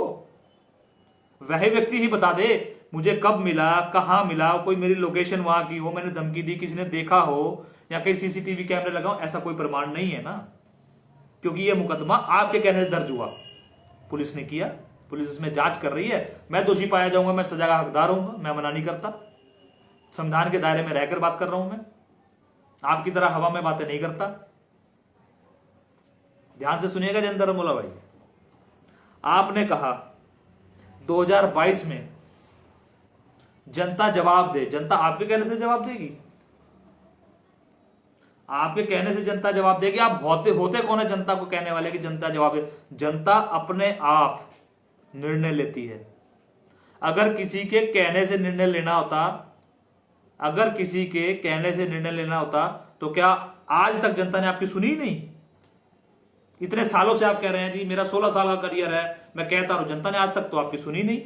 वह व्यक्ति ही बता दे मुझे कब मिला, कहां मिला, कोई मेरी लोकेशन वहां की हो, मैंने धमकी दी, किसी ने देखा हो या कहीं सीसीटीवी कैमरे लगाओ, ऐसा कोई प्रमाण नहीं है ना। क्योंकि यह मुकदमा आपके कहने से दर्ज हुआ, पुलिस ने किया, पुलिस इसमें जांच कर रही है। मैं दोषी पाया जाऊंगा, मैं सजा का हकदार होऊंगा, मैं मना नहीं करता। संविधान के दायरे में रहकर बात कर रहा हूं मैं, आपकी तरह हवा में बातें नहीं करता। ध्यान से सुनिएगा जयेंद्र रमोला भाई, आपने कहा 2022 में जनता जवाब दे। जनता आपके कहने से जवाब देगी? आपके कहने से जनता जवाब देगी? आप होते कौन है जनता को कहने वाले कि जनता जवाब दे? जनता अपने आप निर्णय लेती है। अगर किसी के कहने से निर्णय लेना होता, अगर किसी के कहने से निर्णय लेना होता तो क्या आज तक जनता ने आपकी सुनी ही नहीं? इतने सालों से आप कह रहे हैं जी मेरा 16 साल का करियर है, मैं कहता हूं, जनता ने आज तक तो आपकी सुनी नहीं।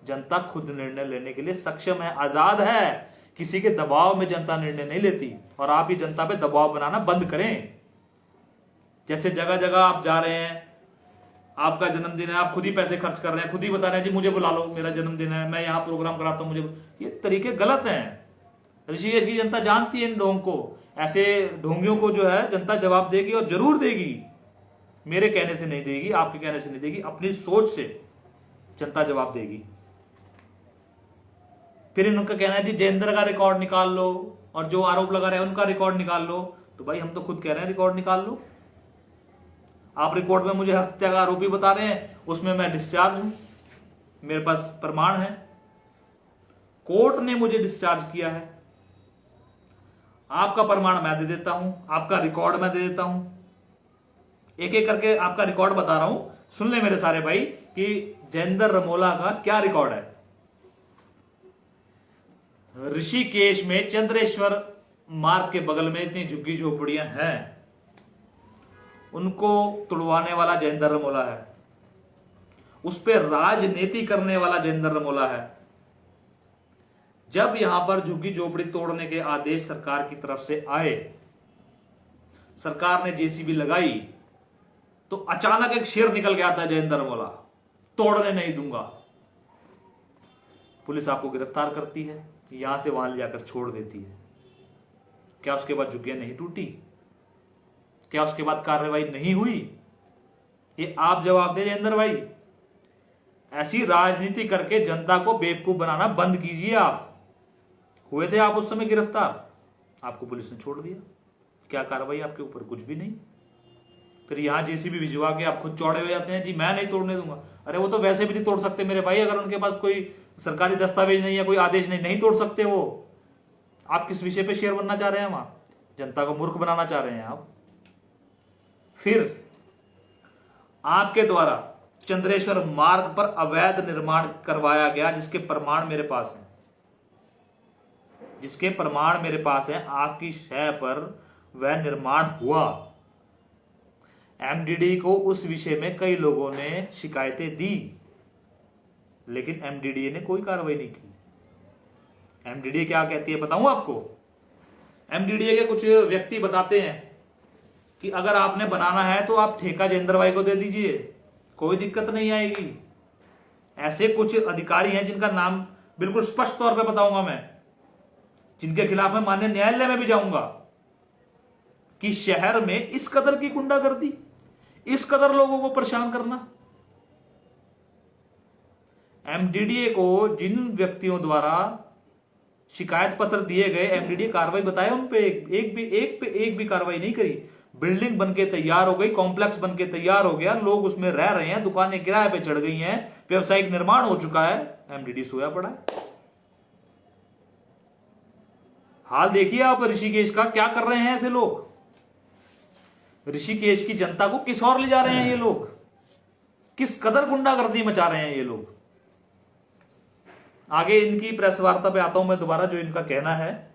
जनता खुद निर्णय लेने के लिए सक्षम है, आजाद है, किसी के दबाव में जनता निर्णय नहीं लेती। और आप ही जनता पे दबाव बनाना बंद करें। जैसे जगह जगह आप जा रहे हैं, आपका जन्मदिन है, आप खुद ही पैसे खर्च कर रहे हैं, खुद ही बता रहे हैं जी मुझे बुला लो, मेरा जन्मदिन है, मैं यहां प्रोग्राम कराता हूं, मुझे। ये तरीके गलत हैं। ऋषिकेश की जनता जानती है इन ढोंग को। ऐसे ढोंगियों को जो है जनता जवाब देगी और जरूर देगी। मेरे कहने से नहीं देगी, आपके कहने से नहीं देगी, अपनी सोच से जनता जवाब देगी। फिर इनका कहना है जी जयेंद्र का रिकॉर्ड निकाल लो और जो आरोप लगा रहे हैं उनका रिकॉर्ड निकाल लो। तो भाई हम तो खुद कह रहे हैं रिकॉर्ड निकाल लो। आप रिकॉर्ड में मुझे हत्या का आरोपी बता रहे हैं, उसमें मैं डिस्चार्ज हूं, मेरे पास प्रमाण है, कोर्ट ने मुझे डिस्चार्ज किया है। आपका प्रमाण मैं दे देता हूं, आपका रिकॉर्ड मैं दे देता हूं, एक एक करके आपका रिकॉर्ड बता रहा हूं। सुन ले मेरे सारे भाई कि जयेंद्र रमोला का क्या रिकॉर्ड है। ऋषिकेश में चंद्रेश्वर मार्ग के बगल में इतनी झुग्गी झोपड़ियां हैं, उनको तुड़वाने वाला जयेंद्र रमोला है, उस पर राजनीति करने वाला जयेंद्र रमोला है। जब यहां पर झुग्गी झोपड़ी तोड़ने के आदेश सरकार की तरफ से आए, सरकार ने जेसीबी लगाई, तो अचानक एक शेर निकल गया था जयेंद्र रमोला, तोड़ने नहीं दूंगा। पुलिस आपको गिरफ्तार करती है, यहां से वहां ले जाकर छोड़ देती है। क्या उसके बाद झुग्गियां नहीं टूटी? क्या उसके बाद कार्रवाई नहीं हुई? ये आप जवाब दे जयेंद्र भाई। ऐसी राजनीति करके जनता को बेवकूफ बनाना बंद कीजिए। आप हुए थे आप उस समय गिरफ्तार, आपको पुलिस ने छोड़ दिया। क्या कार्रवाई आपके ऊपर? कुछ भी नहीं। फिर यहां जेसीबी भिजवा के आप खुद चौड़े हो जाते हैं, जी मैं नहीं तोड़ने दूंगा। अरे वो तो वैसे भी नहीं तोड़ सकते मेरे भाई, अगर उनके पास कोई सरकारी दस्तावेज नहीं है, कोई आदेश नहीं तोड़ सकते वो। आप किस विषय पे शेर बनना चाह रहे हैं? वहां जनता को मूर्ख बनाना चाह रहे हैं आप। फिर आपके द्वारा चंद्रेश्वर मार्ग पर अवैध निर्माण करवाया गया, जिसके प्रमाण मेरे पास हैं, जिसके प्रमाण मेरे पास हैं। आपकी शय पर वह निर्माण हुआ। एमडीडी को उस विषय में कई लोगों ने शिकायतें दी, लेकिन एमडीडीए ने कोई कार्रवाई नहीं की। एमडीडीए क्या कहती है बताऊं आपको? एमडीडीए के कुछ व्यक्ति बताते हैं कि अगर आपने बनाना है तो आप ठेका जयेंद्र भाई को दे दीजिए, कोई दिक्कत नहीं आएगी। ऐसे कुछ अधिकारी हैं जिनका नाम बिल्कुल स्पष्ट तौर पे बताऊंगा मैं, जिनके खिलाफ मैं माननीय न्यायालय में भी जाऊंगा कि शहर में इस कदर की गुंडागर्दी, इस कदर लोगों को परेशान करना। एमडीडीए को जिन व्यक्तियों द्वारा शिकायत पत्र दिए गए, एमडीडीए कार्रवाई बताए उन पे एक भी कार्रवाई नहीं करी। बिल्डिंग बनके तैयार हो गई, कॉम्प्लेक्स बनके तैयार हो गया, लोग उसमें रह रहे हैं, दुकानें किराए पे चढ़ गई हैं, व्यवसायिक निर्माण हो चुका है, एमडीडी सोया पड़ा है। हाल देखिए आप ऋषिकेश का, क्या कर रहे हैं ऐसे लोग। ऋषिकेश की जनता को किस ओर ले जा रहे हैं ये लोग, किस कदर गुंडागर्दी मचा रहे हैं ये लोग। आगे इनकी प्रेस वार्ता पे आता हूं मैं दोबारा, जो इनका कहना है।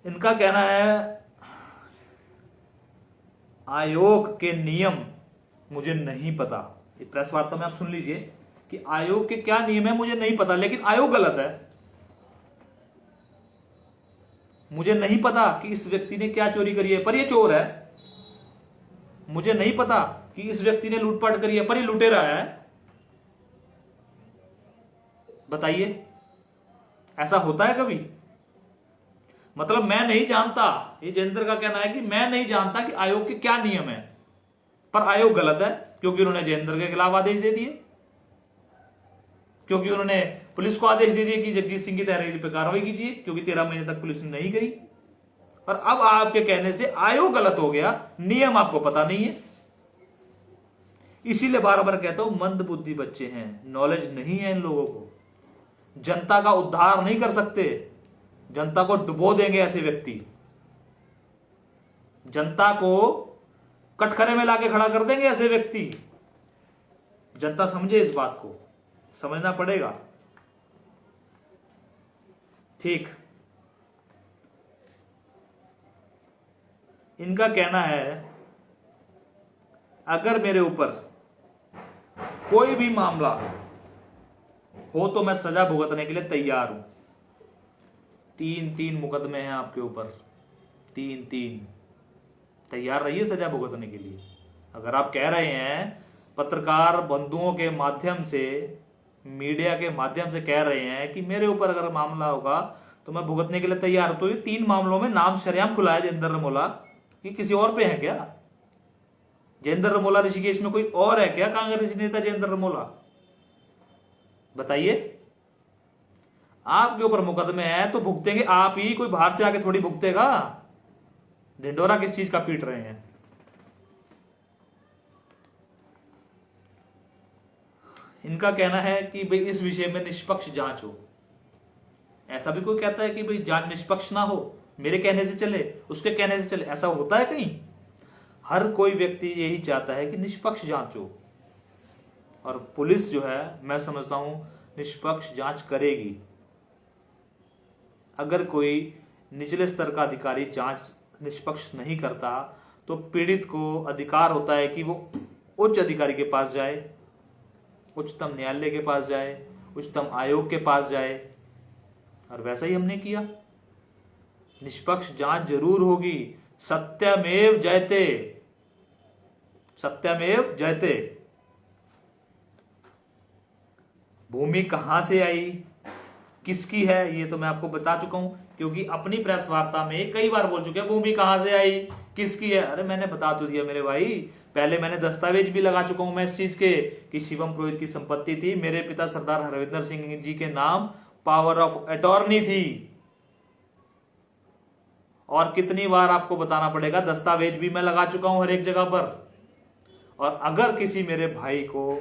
इनका कहना है आयोग के नियम मुझे नहीं पता। प्रेस वार्ता में आप सुन लीजिए कि आयोग के क्या नियम है मुझे नहीं पता, लेकिन आयोग गलत है। मुझे नहीं पता कि इस व्यक्ति ने क्या चोरी करी है, पर ये चोर है। मुझे नहीं पता कि इस व्यक्ति ने लूटपाट करी है, पर ये लुटेरा है। बताइए, ऐसा होता है कभी? मतलब मैं नहीं जानता, ये जयेंद्र का कहना है कि मैं नहीं जानता कि आयोग के क्या नियम है, पर आयोग गलत है क्योंकि उन्होंने जयेंद्र के खिलाफ आदेश दे दिए, क्योंकि उन्होंने पुलिस को आदेश दे दिए कि जगजीत सिंह की तहरीर पर कार्रवाई कीजिए, क्योंकि 13 महीने तक पुलिस ने नहीं करी। और अब आपके कहने से आयोग गलत हो गया, नियम आपको पता नहीं है। इसीलिए बार बार कहता हूं, मंद बुद्धि बच्चे हैं, नॉलेज नहीं है इन लोगों को। जनता का उद्धार नहीं कर सकते, जनता को डुबो देंगे ऐसे व्यक्ति। जनता को कटघरे में लाके खड़ा कर देंगे ऐसे व्यक्ति। जनता समझे, इस बात को समझना पड़ेगा। ठीक, इनका कहना है अगर मेरे ऊपर कोई भी मामला हो तो मैं सजा भुगतने के लिए तैयार हूं। 3 मुकदमे हैं आपके ऊपर, 3 तैयार रहिए सजा भुगतने के लिए। अगर आप कह रहे हैं, पत्रकार बंधुओं के माध्यम से, मीडिया के माध्यम से कह रहे हैं कि मेरे ऊपर अगर मामला होगा तो मैं भुगतने के लिए तैयार हूं, तो ये 3 मामलों में नाम शरेआम खुला है जयेंद्र रमोला। कि किसी और पे है क्या? जयेंद्र रमोला ऋषिकेश में कोई और है क्या कांग्रेस नेता जयेंद्र रमोला? बताइए। आपके ऊपर मुकदमे हैं तो भुगतेंगे आप ही, कोई बाहर से आके थोड़ी भुगतेगा। ढिंढोरा किस चीज का पीट रहे हैं? इनका कहना है कि भाई इस विषय में निष्पक्ष जांच हो। ऐसा भी कोई कहता है कि भाई जांच निष्पक्ष ना हो, मेरे कहने से चले, उसके कहने से चले? ऐसा होता है कहीं? हर कोई व्यक्ति यही चाहता है कि निष्पक्ष जांच हो, और पुलिस जो है मैं समझता हूं निष्पक्ष जांच करेगी। अगर कोई निचले स्तर का अधिकारी जांच निष्पक्ष नहीं करता तो पीड़ित को अधिकार होता है कि वो उच्च अधिकारी के पास जाए, उच्चतम न्यायालय के पास जाए, उच्चतम आयोग के पास जाए, और वैसा ही हमने किया। निष्पक्ष जांच जरूर होगी। सत्यमेव जयते, सत्यमेव जयते। भूमि कहां से आई, किसकी है, ये तो मैं आपको बता चुका हूं, क्योंकि अपनी प्रेस वार्ता में कई बार बोल चुके हैं भूमि कहां से आई, किसकी है। अरे मैंने बता तो दिया मेरे भाई, पहले मैंने दस्तावेज भी लगा चुका हूं मैं इस चीज के कि शिवम पुरोहित की संपत्ति थी, मेरे पिता सरदार हरविंदर सिंह जी के नाम पावर ऑफ अटॉर्नी थी। और कितनी बार आपको बताना पड़ेगा, दस्तावेज भी मैं लगा चुका हूं हर एक जगह पर। और अगर किसी मेरे भाई को,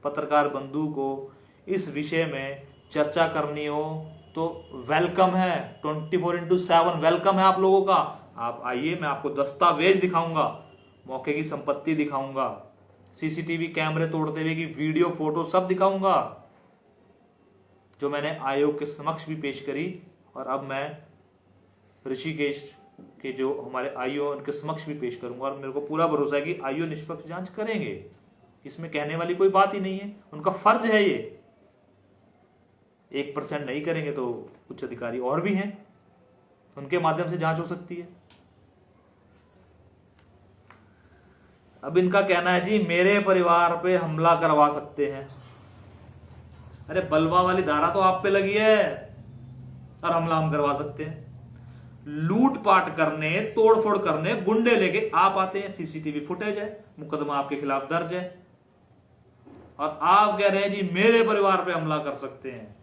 पत्रकार बंधु को इस विषय में चर्चा करनी हो तो वेलकम है, 24/7 वेलकम है आप लोगों का। आप आइए, मैं आपको दस्तावेज दिखाऊंगा, मौके की संपत्ति दिखाऊंगा, सीसीटीवी कैमरे तोड़ते हुए की वीडियो फोटो सब दिखाऊंगा, जो मैंने आयोग के समक्ष भी पेश करी। और अब मैं ऋषिकेश के जो हमारे आईओ उनके समक्ष भी पेश करूंगा, और मेरे को पूरा भरोसा है कि आईओ निष्पक्ष जांच करेंगे। इसमें कहने वाली कोई बात ही नहीं है, उनका फर्ज है ये। 1% नहीं करेंगे तो उच्च अधिकारी और भी हैं, उनके माध्यम से जांच हो सकती है। अब इनका कहना है जी मेरे परिवार पे हमला करवा सकते हैं। अरे बलवा वाली धारा तो आप पे लगी है और हमला हम करवा सकते हैं। लूटपाट करने, तोड़फोड़ करने गुंडे लेके आप आते हैं, सीसीटीवी फुटेज है, मुकदमा आपके खिलाफ दर्ज है, और आप कह रहे हैं जी मेरे परिवार पे हमला कर सकते हैं।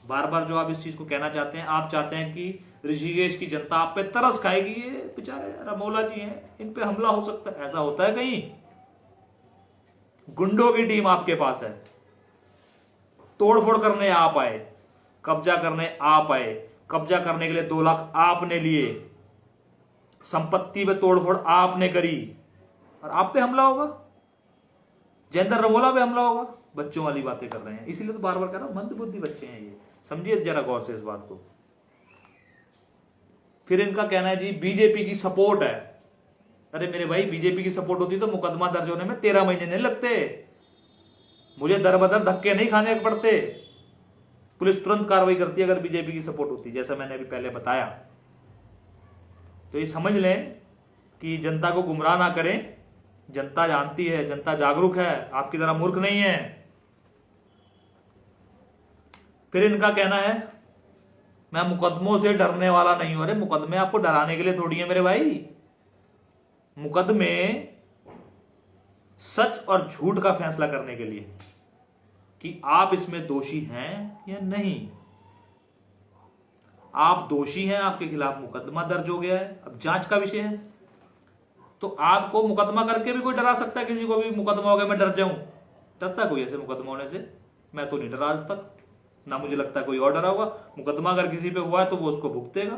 बार बार जो आप इस चीज को कहना चाहते हैं, आप चाहते हैं कि ऋषिकेश की जनता आप पे तरस खाएगी, ये बेचारे रमोला जी हैं, इन पे हमला हो सकता है। ऐसा होता है कहीं? गुंडों की टीम आपके पास है, तोड़फोड़ करने आप आए, कब्जा करने आप आए, कब्जा करने के लिए 2 लाख आपने लिए, संपत्ति पे तोड़फोड़ आपने करी, और आप पे हमला होगा, जयेंद्र रमोला पे हमला होगा। बच्चों वाली बातें कर रहे हैं, इसीलिए तो बार बार कह रहा हूं मंदबुद्धि बच्चे हैं ये, समझिए जरा गौर से इस बात को। फिर इनका कहना है जी बीजेपी की सपोर्ट है। अरे मेरे भाई, बीजेपी की सपोर्ट होती तो मुकदमा दर्ज होने में 13 महीने नहीं लगते, मुझे दर बदर धक्के नहीं खाने पड़ते, पुलिस तुरंत कार्रवाई करती है अगर बीजेपी की सपोर्ट होती, जैसा मैंने अभी पहले बताया। तो ये समझ लें कि जनता को गुमराह ना करें, जनता जानती है, जनता जागरूक है, आपकी तरह मूर्ख नहीं है। फिर इनका कहना है मैं मुकदमों से डरने वाला नहीं हूं। अरे मुकदमे आपको डराने के लिए थोड़ी है मेरे भाई, मुकदमे सच और झूठ का फैसला करने के लिए कि आप इसमें दोषी हैं या नहीं। आप दोषी हैं, आपके खिलाफ मुकदमा दर्ज हो गया है, अब जांच का विषय है। तो आपको मुकदमा करके भी कोई डरा सकता है किसी को भी, मुकदमा हो गया मैं डर जाऊं? डरता कोई ऐसे मुकदमा होने से? मैं तो नहीं डरा आज तक, ना मुझे लगता कोई और डरा होगा। मुकदमा अगर किसी पे हुआ है तो वो उसको भुगतेगा,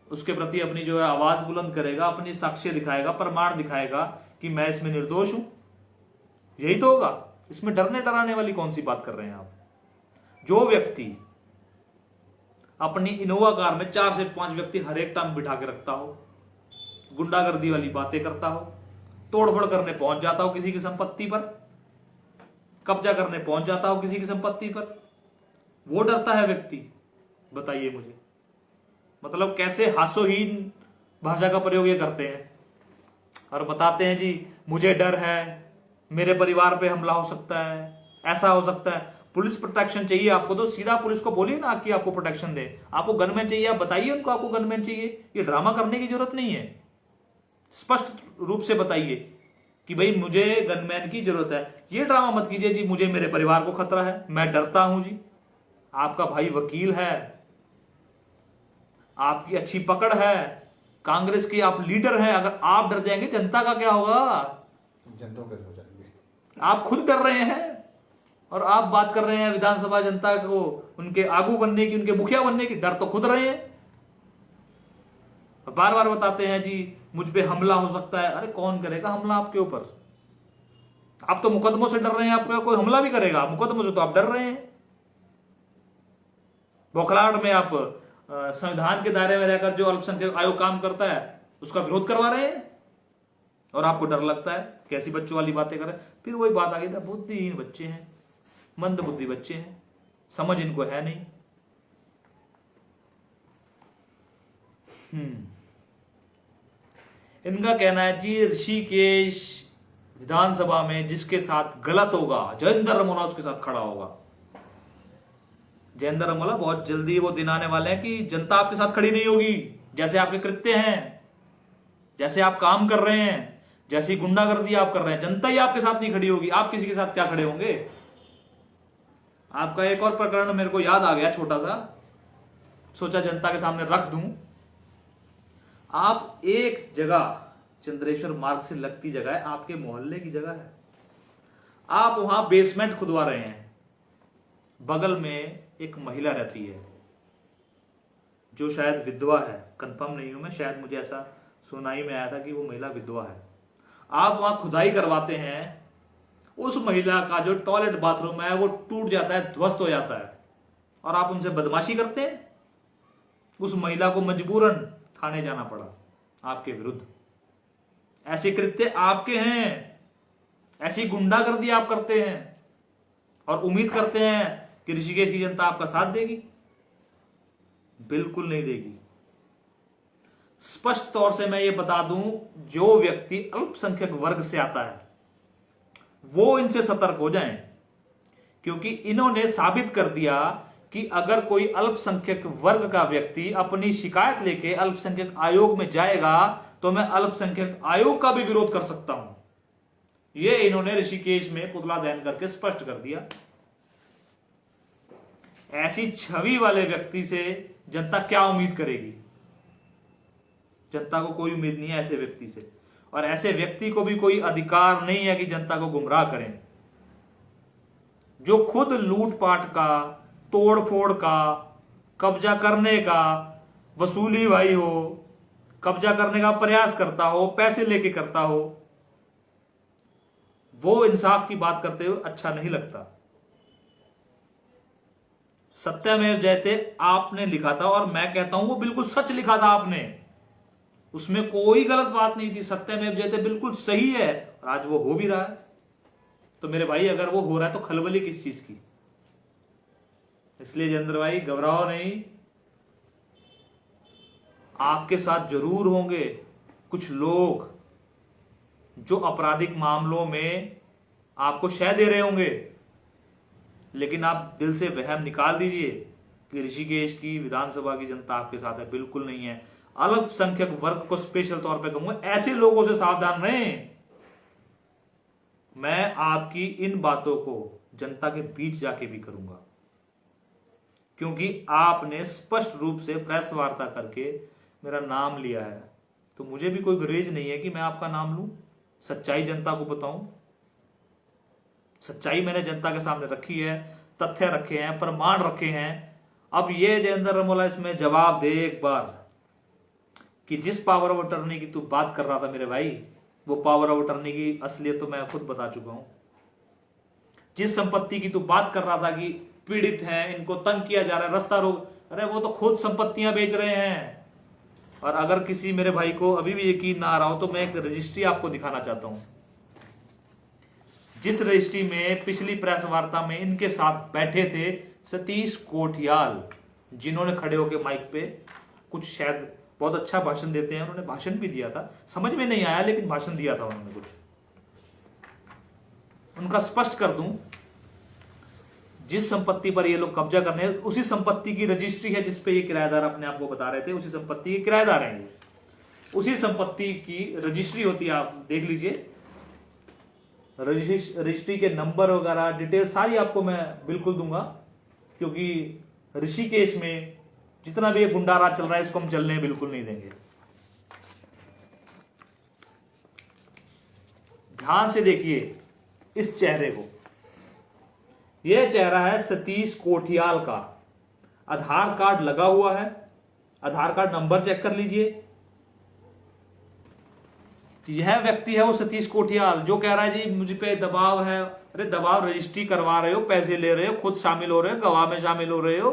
उसके प्रति अपनी जो है आवाज बुलंद करेगा, अपनी साक्ष्य दिखाएगा, प्रमाण दिखाएगा कि मैं इसमें निर्दोष हूं। यही तो होगा, इसमें डरने डराने वाली कौन सी बात कर रहे हैं आप? जो व्यक्ति अपनी इनोवा कार में 4 से 5 व्यक्ति हर एक टाइम बिठा के रखता हो, गुंडागर्दी वाली बातें करता हो, तोड़फोड़ करने पहुंच जाता हो किसी की संपत्ति पर, कब्जा करने पहुंच जाता हो किसी की संपत्ति पर, वो डरता है व्यक्ति? बताइए मुझे, मतलब कैसे हास्यहीन भाषा का प्रयोग ये करते हैं और बताते हैं जी मुझे डर है, मेरे परिवार पे हमला हो सकता है, ऐसा हो सकता है। पुलिस प्रोटेक्शन चाहिए आपको तो सीधा पुलिस को बोलिए ना कि आपको प्रोटेक्शन दे। आपको गनमैन चाहिए, आप बताइए उनको आपको गनमैन चाहिए। ये ड्रामा करने की जरूरत नहीं है, स्पष्ट रूप से बताइए कि भाई मुझे गनमैन की जरूरत है। ये ड्रामा मत कीजिए जी मुझे मेरे परिवार को खतरा है, मैं डरता हूं जी। आपका भाई वकील है, आपकी अच्छी पकड़ है, कांग्रेस की आप लीडर हैं। अगर आप डर जाएंगे जनता का क्या होगा? जनता को कैसे बचाएंगे? आप खुद डर रहे हैं और आप बात कर रहे हैं विधानसभा जनता को उनके आगू बनने की, उनके मुखिया बनने की। डर तो खुद रहे हैं। बार बार बताते हैं जी मुझ पे हमला हो सकता है। अरे कौन करेगा हमला आपके ऊपर? आप तो मुकदमों से डर रहे हैं। आपको कोई हमला भी करेगा, मुकदमों से तो आप डर रहे हैं। बौखलाहट में आप संविधान के दायरे में रहकर जो अल्पसंख्यक आयोग काम करता है उसका विरोध करवा रहे हैं और आपको डर लगता है। कैसी बच्चों वाली बातें करें? फिर वही बात आ गई ना, बुद्धिहीन बच्चे हैं, मंद बुद्धि बच्चे हैं, समझ इनको है नहीं। इनका कहना है जी ऋषिकेश विधानसभा में जिसके साथ गलत होगा जयेंद्र रमोला उसके साथ खड़ा होगा। जयेंद्र रमोला बहुत जल्दी वो दिन आने वाले हैं कि जनता आपके साथ खड़ी नहीं होगी। जैसे आपके कृत्य हैं, जैसे आप काम कर रहे हैं, जैसी गुंडागर्दी आप कर रहे हैं, जनता ही आपके साथ नहीं खड़ी होगी। आप किसी के साथ क्या खड़े होंगे? आपका एक और प्रकरण मेरे को याद आ गया, छोटा सा, सोचा जनता के सामने रख दूं। आप एक जगह, चंद्रेश्वर मार्ग से लगती जगह है, आपके मोहल्ले की जगह है, आप वहां बेसमेंट खुदवा रहे हैं। बगल में एक महिला रहती है जो शायद विधवा है, कंफर्म नहीं हूं मैं, शायद मुझे ऐसा सुनाई में आया था कि वो महिला विधवा है। आप वहां खुदाई करवाते हैं, उस महिला का जो टॉयलेट बाथरूम है वो टूट जाता है, ध्वस्त हो जाता है, और आप उनसे बदमाशी करते हैं। उस महिला को मजबूरन थाने जाना पड़ा आपके विरुद्ध। ऐसे कृत्य आपके हैं, ऐसी गुंडागर्दी आप करते हैं और उम्मीद करते हैं कि ऋषिकेश की जनता आपका साथ देगी। बिल्कुल नहीं देगी। स्पष्ट तौर से मैं ये बता दूं, जो व्यक्ति अल्पसंख्यक वर्ग से आता है वो इनसे सतर्क हो जाएं, क्योंकि इन्होंने साबित कर दिया कि अगर कोई अल्पसंख्यक वर्ग का व्यक्ति अपनी शिकायत लेके अल्पसंख्यक आयोग में जाएगा तो मैं अल्पसंख्यक आयोग का भी विरोध कर सकता हूं। यह इन्होंने ऋषिकेश में पुतला दहन करके स्पष्ट कर दिया। ऐसी छवि वाले व्यक्ति से जनता क्या उम्मीद करेगी? जनता को कोई उम्मीद नहीं है ऐसे व्यक्ति से, और ऐसे व्यक्ति को भी कोई अधिकार नहीं है कि जनता को गुमराह करें। जो खुद लूटपाट का, तोड़फोड़ का, कब्जा करने का वसूली भाई हो, कब्जा करने का प्रयास करता हो, पैसे लेके करता हो, वो इंसाफ की बात करते हुए अच्छा नहीं लगता। सत्यमेव जयते आपने लिखा था और मैं कहता हूं वो बिल्कुल सच लिखा था आपने, उसमें कोई गलत बात नहीं थी। सत्यमेव जयते बिल्कुल सही है और आज वो हो भी रहा है। तो मेरे भाई अगर वो हो रहा है तो खलबली किस चीज की? इसलिए जयेंद्र भाई घबराओ नहीं, आपके साथ जरूर होंगे कुछ लोग जो आपराधिक मामलों में आपको शय दे रहे होंगे, लेकिन आप दिल से वहम निकाल दीजिए कि ऋषिकेश की विधानसभा की जनता आपके साथ है। बिल्कुल नहीं है। अल्पसंख्यक वर्ग को स्पेशल तौर पे कहूंगा, ऐसे लोगों से सावधान रहें। मैं आपकी इन बातों को जनता के बीच जाके भी करूंगा, क्योंकि आपने स्पष्ट रूप से प्रेस वार्ता करके मेरा नाम लिया है, तो मुझे भी कोई गुरेज नहीं है कि मैं आपका नाम लूं, सच्चाई जनता को बताऊं। सच्चाई मैंने जनता के सामने रखी है, तथ्य रखे हैं, प्रमाण रखे हैं। अब ये जयेंद्र रमोला इसमें जवाब दे एक बार कि जिस पावर ऑफ अटर्नी की तू बात कर रहा था मेरे भाई, वो पावर ऑफ अटर्नी की असलियत तो मैं खुद बता चुका हूं। जिस संपत्ति की तू बात कर रहा था कि पीड़ित हैं, इनको तंग किया जा रहा है, रास्ता रोक, अरे वो तो खुद संपत्तियां बेच रहे हैं। और अगर किसी मेरे भाई को अभी भी यकीन ना आ रहा हो तो मैं एक रजिस्ट्री आपको दिखाना चाहता हूं, जिस रजिस्ट्री में पिछली प्रेस वार्ता में इनके साथ बैठे थे सतीश कोठियाल, जिन्होंने खड़े होकर माइक पे कुछ शायद बहुत अच्छा भाषण देते हैं, उन्होंने भाषण भी दिया था, समझ में नहीं आया लेकिन भाषण दिया था उन्होंने कुछ। उनका स्पष्ट कर दूं, जिस संपत्ति पर ये लोग कब्जा करने हैं उसी संपत्ति की रजिस्ट्री है जिसपे ये किराएदार अपने आप को बता रहे थे, उसी संपत्ति के किराएदार हैं ये। उसी संपत्ति की रजिस्ट्री होती है, आप देख लीजिए। रजिस्ट्री के नंबर वगैरह डिटेल सारी आपको मैं बिल्कुल दूंगा, क्योंकि ऋषिकेश में जितना भी ये गुंडा राज चल रहा है इसको हम चलने बिल्कुल नहीं देंगे। ध्यान से देखिए इस चेहरे को, यह चेहरा है सतीश कोठियाल का। आधार कार्ड लगा हुआ है, आधार कार्ड नंबर चेक कर लीजिए। यह व्यक्ति है वो सतीश कोठियाल जो कह रहा है जी मुझ पे दबाव है। अरे दबाव, रजिस्ट्री करवा रहे हो, पैसे ले रहे हो, खुद शामिल हो रहे हो, गवाह में शामिल हो रहे हो,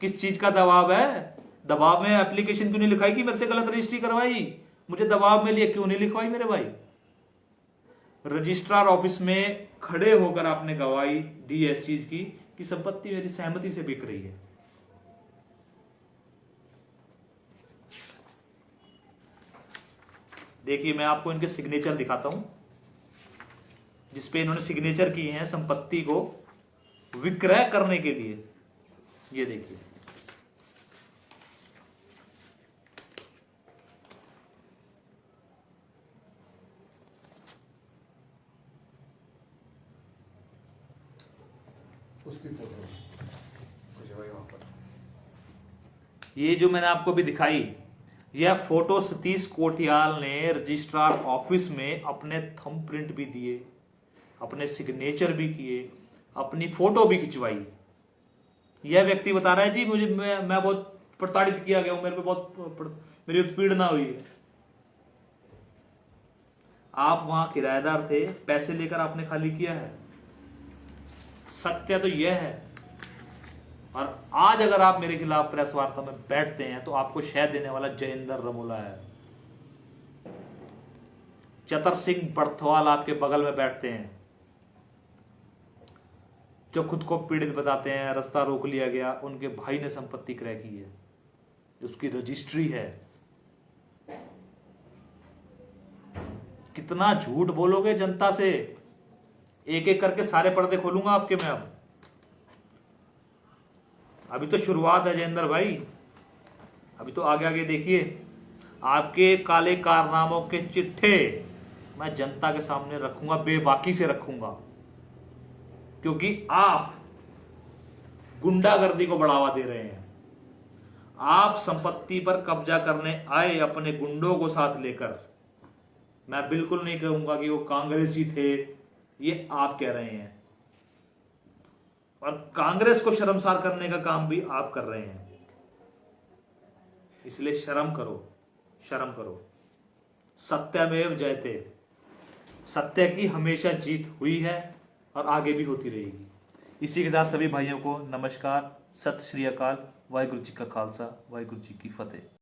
किस चीज का दबाव है? दबाव में एप्लीकेशन क्यों नहीं लिखाई कि मेरे से गलत रजिस्ट्री करवाई, मुझे दबाव में लिए क्यों नहीं लिखवाई मेरे भाई? रजिस्ट्रार ऑफिस में खड़े होकर आपने गवाही दी इस चीज की कि संपत्ति मेरी सहमति से बिक रही है। देखिए मैं आपको इनके सिग्नेचर दिखाता हूं जिसपे इन्होंने सिग्नेचर किए हैं संपत्ति को विक्रय करने के लिए। ये देखिए, उसकी फोटो मुझे भाई वहां पर ये जो मैंने आपको भी दिखाई, यह फोटो सतीश कोठियाल ने रजिस्ट्रार ऑफिस में अपने थंब प्रिंट भी दिए, अपने सिग्नेचर भी किए, अपनी फोटो भी खिंचवाई। यह व्यक्ति बता रहा है जी मुझे मैं बहुत प्रताड़ित किया गया हूं, मेरे पे बहुत मेरी उत्पीड़ना हुई है। आप वहां किराएदार थे, पैसे लेकर आपने खाली किया है, सत्य तो यह है। और आज अगर आप मेरे खिलाफ प्रेस वार्ता में बैठते हैं तो आपको शह देने वाला जयेंद्र रमोला है। चतर सिंह बड़थवाल आपके बगल में बैठते हैं जो खुद को पीड़ित बताते हैं, रास्ता रोक लिया गया, उनके भाई ने संपत्ति क्रय की है, उसकी रजिस्ट्री है। कितना झूठ बोलोगे जनता से? एक एक करके सारे पर्दे खोलूंगा आपके मैं। अब अभी तो शुरुआत है जयेंद्र भाई, अभी तो आगे आगे देखिए। आपके काले कारनामों के चिट्ठे मैं जनता के सामने रखूंगा, बेबाकी से रखूंगा, क्योंकि आप गुंडागर्दी को बढ़ावा दे रहे हैं। आप संपत्ति पर कब्जा करने आए अपने गुंडों को साथ लेकर। मैं बिल्कुल नहीं कहूंगा कि वो कांग्रेसी थे, ये आप कह रहे हैं, और कांग्रेस को शर्मसार करने का काम भी आप कर रहे हैं। इसलिए शर्म करो, शर्म करो। सत्यमेव जयते, सत्य की हमेशा जीत हुई है और आगे भी होती रहेगी। इसी के साथ सभी भाइयों को नमस्कार, सत श्री अकाल, वाहिगुरु जी का खालसा, वाहिगुरु जी की फतेह।